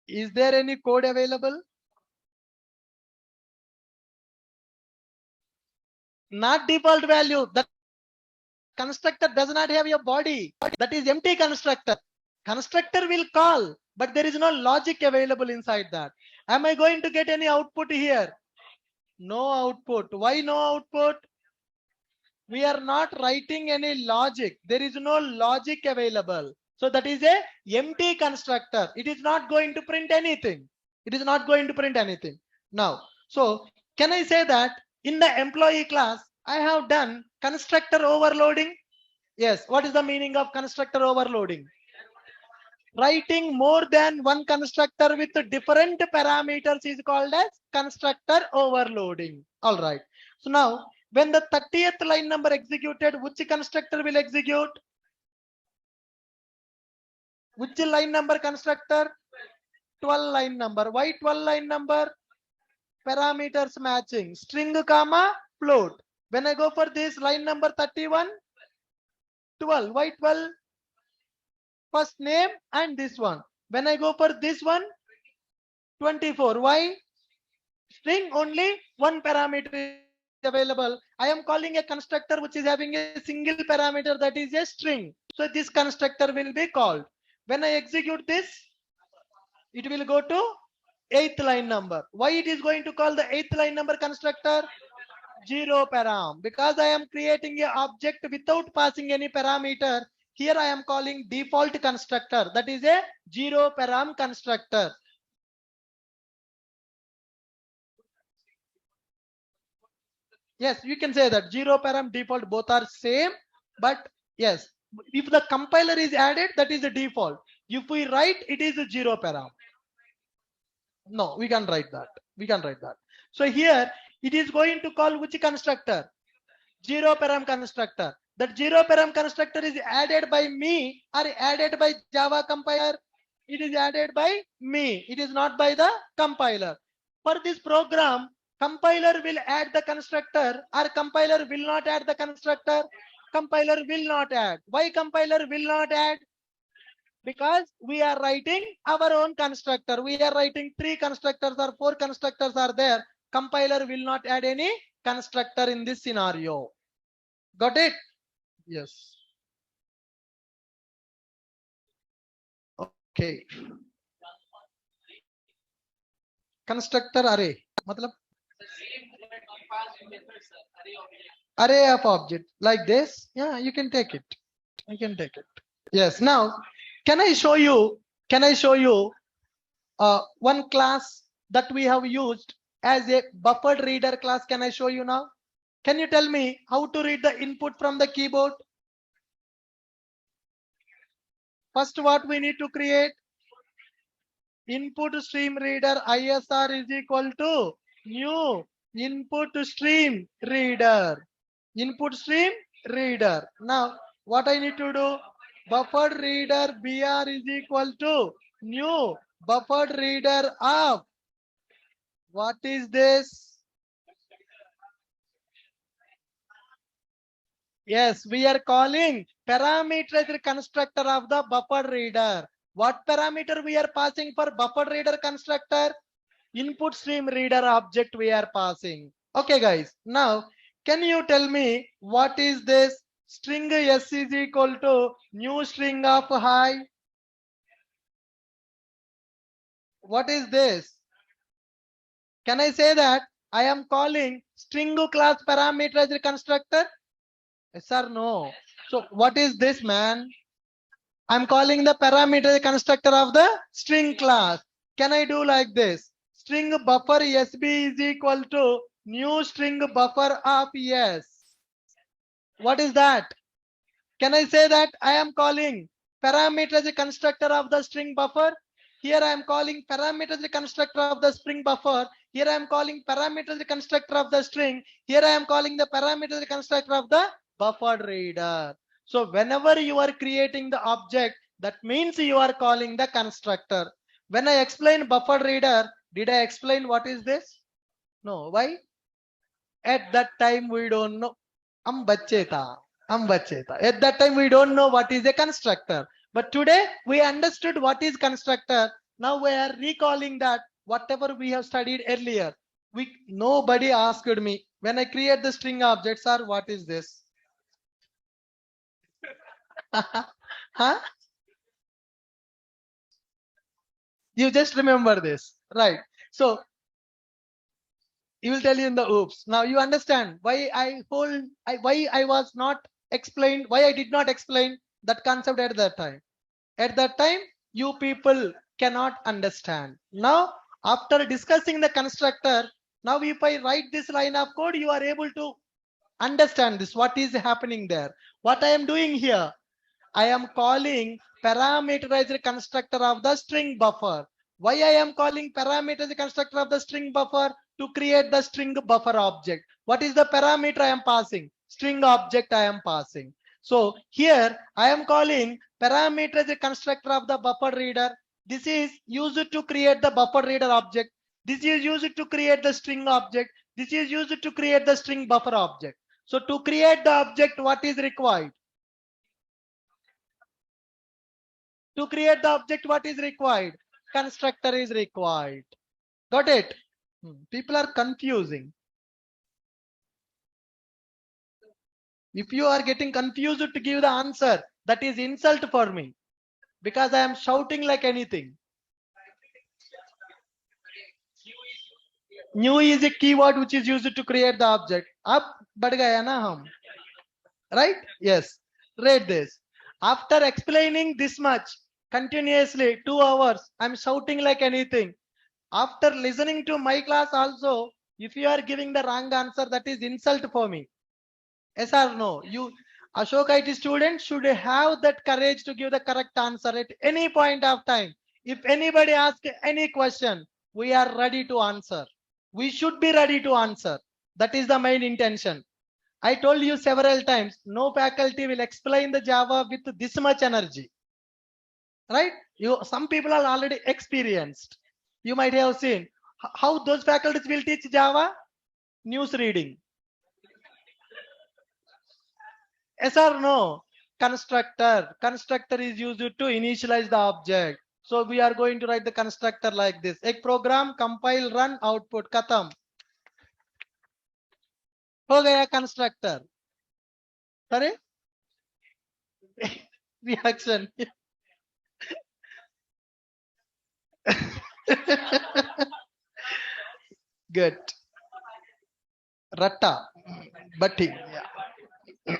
Is there any code available? Not default value. That constructor does not have a body. That is empty constructor. Constructor will call, but there is no logic available inside that. Am I going to get any output here? No output. Why no output? We are not writing any logic. There is no logic available. So that is a empty constructor. It is not going to print anything. It is not going to print anything. Now, so can I say that in the employee class, I have done constructor overloading? Yes. What is the meaning of constructor overloading? Writing more than one constructor with different parameters is called as constructor overloading. All right. So now, when the 30th line number executed, which constructor will execute? Which line number constructor? 12 line number. Why 12 line number? Parameters matching. String comma float. When I go for this line number 31, 12. Why 12? first name and this one. When I go for this one, 24. Why? String only one parameter is available. I am calling a constructor which is having a single parameter, that is a string. So this constructor will be called. When I execute this, it will go to 8th line number. Why it is going to call the 8th line number constructor? Zero param. Because I am creating a object without passing any parameter. Here I am calling default constructor. That is a zero param constructor. Yes, you can say that zero param default both are same, but yes, if the compiler is added, that is the default. If we write, it is a zero param. No, we can write that. We can write that. So here it is going to call which constructor? Zero param constructor. That zero param constructor is added by me or added by Java compiler. It is added by me. It is not by the compiler. For this program, compiler will add the constructor or compiler will not add the constructor. Compiler will not add. Why compiler will not add? Because we are writing our own constructor. We are writing 3 constructors or 4 constructors are there. Compiler will not add any constructor in this scenario. Got it? Yes. Okay. Constructor array. Matlab? Array of object like this. Yeah, you can take it. You can take it. Yes. Now, can I show you one class that we have used as a buffered reader class? Can I show you now? Can you tell me how to read the input from the keyboard? First, what we need to create? Input stream reader ISR is equal to new input stream reader. Input stream reader. Now, what I need to do? Buffered reader BR is equal to new buffered reader of. What is this? Yes, we are calling parameterized constructor of the buffered reader. What parameter we are passing for buffered reader constructor? Input stream reader object we are passing. Okay, guys. Now, can you tell me what is this? String S is equal to new string of hi. What is this? Can I say that I am calling string class parameterized constructor? Yes or no? So what is this, man? I'm calling the parameter constructor of the string class. Can I do like this? String buffer SB is equal to new string buffer of S. What is that? Can I say that I am calling parameter as a constructor of the string buffer? Here I am calling parameter as a constructor of the string buffer. Here I am calling parameter as a constructor of the string. Here I am calling the parameter as a constructor of the buffered reader. So whenever you are creating the object, that means you are calling the constructor. When I explain buffered reader, did I explain what is this? No. Why? At that time we don't know. Am bacche tha. At that time we don't know what is a constructor. But today we understood what is constructor. Now we are recalling that whatever we have studied earlier. Nobody asked me when I create the string objects, or what is this? Huh? You just remember this, right? So you will tell you in the oops. Now you understand why why I was not explained, why I did not explain that concept at that time. At that time, you people cannot understand. Now, after discussing the constructor, now if I write this line of code, you are able to understand this, what is happening there. What I am doing here, I am calling parameterized constructor of the string buffer. Why I am calling parameterized constructor of the string buffer? To create the string buffer object. What is the parameter I am passing? String object I am passing. So here I am calling parameterized constructor of the buffer reader. This is used to create the buffer reader object. This is used to create the string object. This is used to create the string buffer object. So to create the object, what is required? To create the object, what is required? Constructor is required. Got it? People are confusing. If you are getting confused to give the answer, that is insult for me, because I am shouting like anything. New is a keyword which is used to create the object. Up बढ़ गया ना हम, right? Yes. Read this. After explaining this much continuously 2 hours, I'm shouting like anything. After listening to my class also, if you are giving the wrong answer, that is insult for me. Yes or no? You, Ashok IT student, should have that courage to give the correct answer at any point of time. If anybody asks any question, we are ready to answer. We should be ready to answer. That is the main intention. I told you several times, no faculty will explain the Java with this much energy. Right? Some people are already experienced. You might have seen how those faculties will teach Java. News reading. Yes or no? Constructor. Constructor is used to initialize the object. So we are going to write the constructor like this. Ek program, compile, run, output, khatam. हो गया constructor. Sorry? Reaction. Good. Ratta. Batti. Yeah.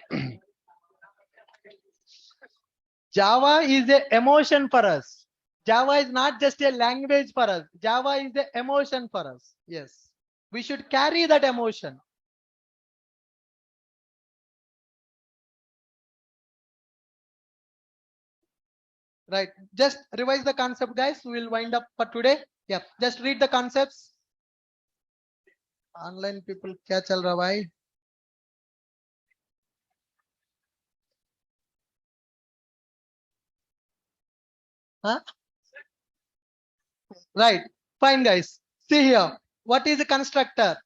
Java is an emotion for us. Java is not just a language for us. Java is the emotion for us. Yes. We should carry that emotion. Right. Just revise the concept, guys. We will wind up for today. Yeah. Just read the concepts. Online people, kya chal raha bhai? Huh? Right. Fine, guys. See here. What is a constructor?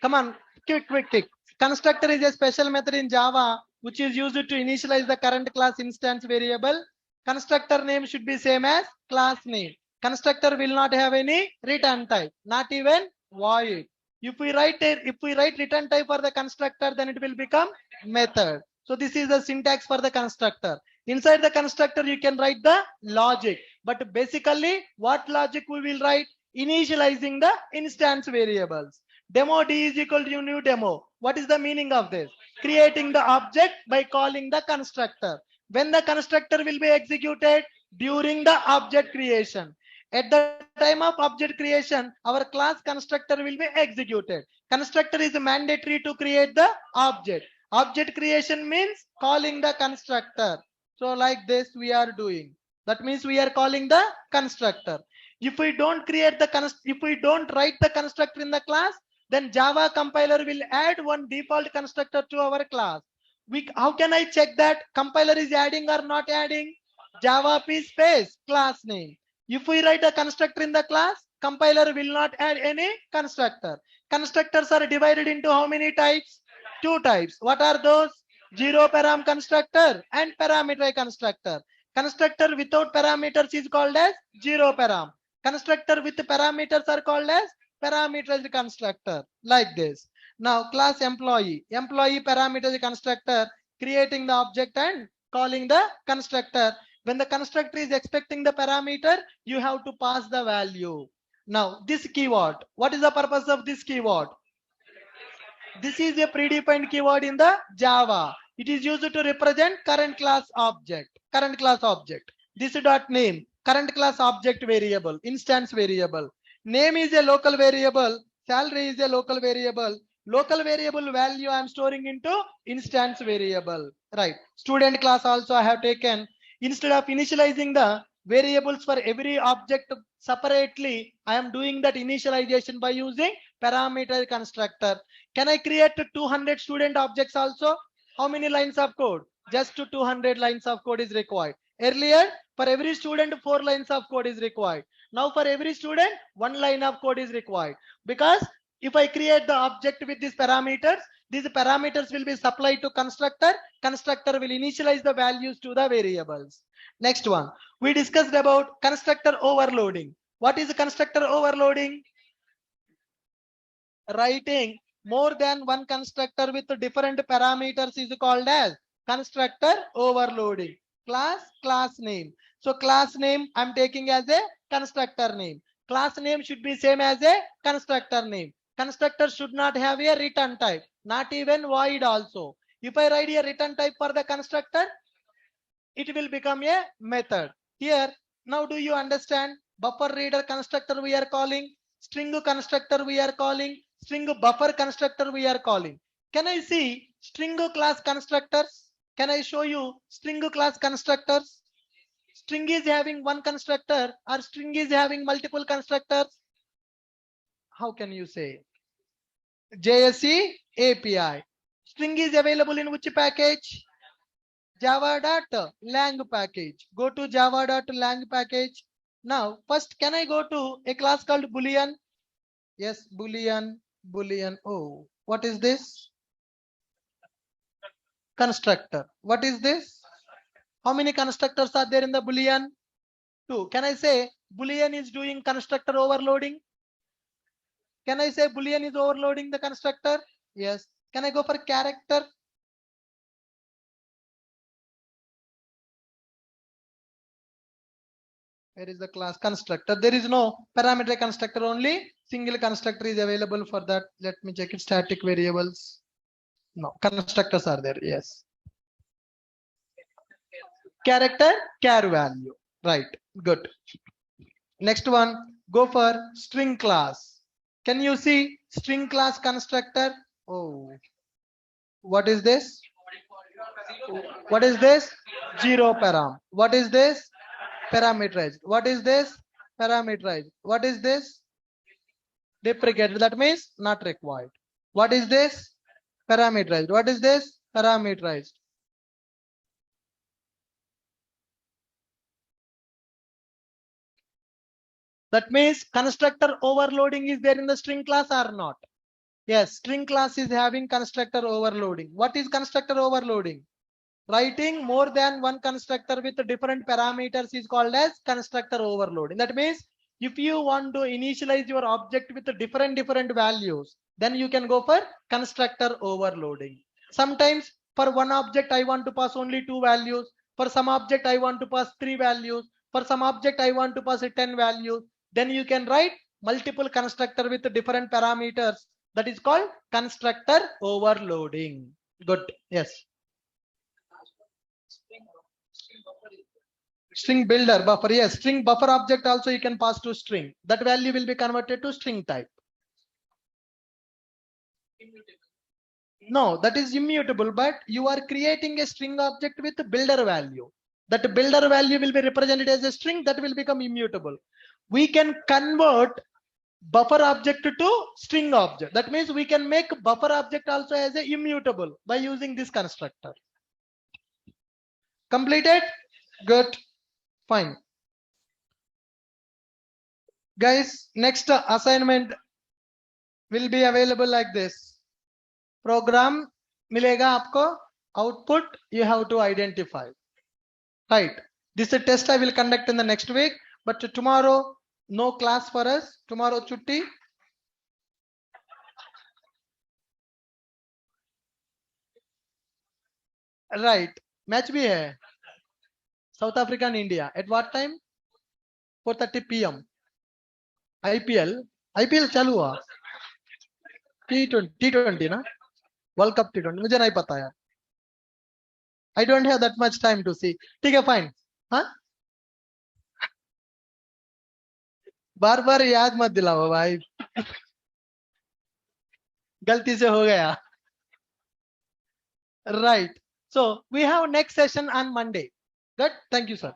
Come on. Quick. Constructor is a special method in Java which is used to initialize the current class instance variable. Constructor name should be same as class name. Constructor will not have any return type, not even void. If we write return type for the constructor, then it will become method. So this is the syntax for the constructor. Inside the constructor, you can write the logic. But basically, what logic we will write? Initializing the instance variables. Demo D is equal to new demo. What is the meaning of this? Creating the object by calling the constructor. When the constructor will be executed? During the object creation. At the time of object creation, our class constructor will be executed. Constructor is mandatory to create the object. Object creation means calling the constructor. So like this we are doing. That means we are calling the constructor. If we don't write the constructor in the class, then Java compiler will add one default constructor to our class. How can I check that compiler is adding or not adding? Java p space class name. If we write a constructor in the class, compiler will not add any constructor. Constructors are divided into how many types? 2 types. What are those? Zero param constructor and parameter constructor. Constructor without parameters is called as zero param. Constructor with parameters are called as parameterized constructor. Like this. Now class employee. Employee parameterized constructor, creating the object and calling the constructor. When the constructor is expecting the parameter, you have to pass the value. Now this keyword. What is the purpose of this keyword? This is a predefined keyword in the Java. It is used to represent current class object. Current class object. This dot name. Current class object variable. Instance variable. Name is a local variable. Salary is a local variable. Local variable value I am storing into instance variable. Right. Student class also I have taken. Instead of initializing the variables for every object separately, I am doing that initialization by using parameter constructor. Can I create 200 student objects also? How many lines of code? Just 200 lines of code is required. Earlier, for every student, 4 lines of code is required. Now for every student, 1 line of code is required. Because If I create the object with these parameters will be supplied to constructor. Constructor will initialize the values to the variables. Next one, we discussed about constructor overloading. What is constructor overloading? Writing more than one constructor with different parameters is called as constructor overloading. Class name. So class name I'm taking as a constructor name. Class name should be same as a constructor name. Constructor should not have a return type, not even void also. If I write a return type for the constructor, it will become a method. Here, now do you understand? Buffer reader constructor we are calling, string constructor we are calling, string buffer constructor we are calling. Can I see string class constructors? Can I show you string class constructors? String is having one constructor or string is having multiple constructors? How can you say? JSE API. String is available in which package? Java.lang package. Go to Java.lang package. Now, first, can I go to a class called Boolean? Yes, Boolean. Oh, what is this? Constructor. What is this? How many constructors are there in the Boolean? 2. Can I say Boolean is doing constructor overloading? Can I say Boolean is overloading the constructor? Yes. Can I go for character? Where is the class constructor? There is no parameter constructor, only single constructor is available for that. Let me check it. Static variables. No, constructors are there. Yes. Character, char value. Right. Good. Next one, go for string class. Can you see string class constructor? Oh, what is this? What is this? Zero param. What is this? Parameterized. What is this? Parameterized. What is this? Deprecated. That means not required. What is this? Parameterized. What is this? Parameterized. That means constructor overloading is there in the string class or not? Yes, string class is having constructor overloading. What is constructor overloading? Writing more than one constructor with different parameters is called as constructor overloading. That means if you want to initialize your object with different values, then you can go for constructor overloading. Sometimes for one object I want to pass only 2 values. For some object I want to pass 3 values. For some object I want to pass 10 values. Then you can write multiple constructor with different parameters. That is called constructor overloading. Good. Yes. String builder buffer. Yes, string buffer object also you can pass to string. That value will be converted to string type. No, that is immutable, but you are creating a string object with builder value. That builder value will be represented as a string that will become immutable. We can convert buffer object to string object. That means we can make buffer object also as a immutable by using this constructor. Completed? Good. Fine. Guys, next assignment will be available like this. Program मिलेगा आपको, output you have to identify. Right. This is a test I will conduct in the next week, but tomorrow no class for us. Tomorrow chutti. Right. Match bhi hai. South Africa and India. At what time? 4:30 PM. IPL चालू हुआ. T20 ना? World Cup T20. मुझे नहीं पता यार. I don't have that much time to see. ठीक है, fine. हाँ? बार याद मत दिलाओ भाई. गलती से हो गया. Right. So we have next session on Monday. Good. Thank you, sir.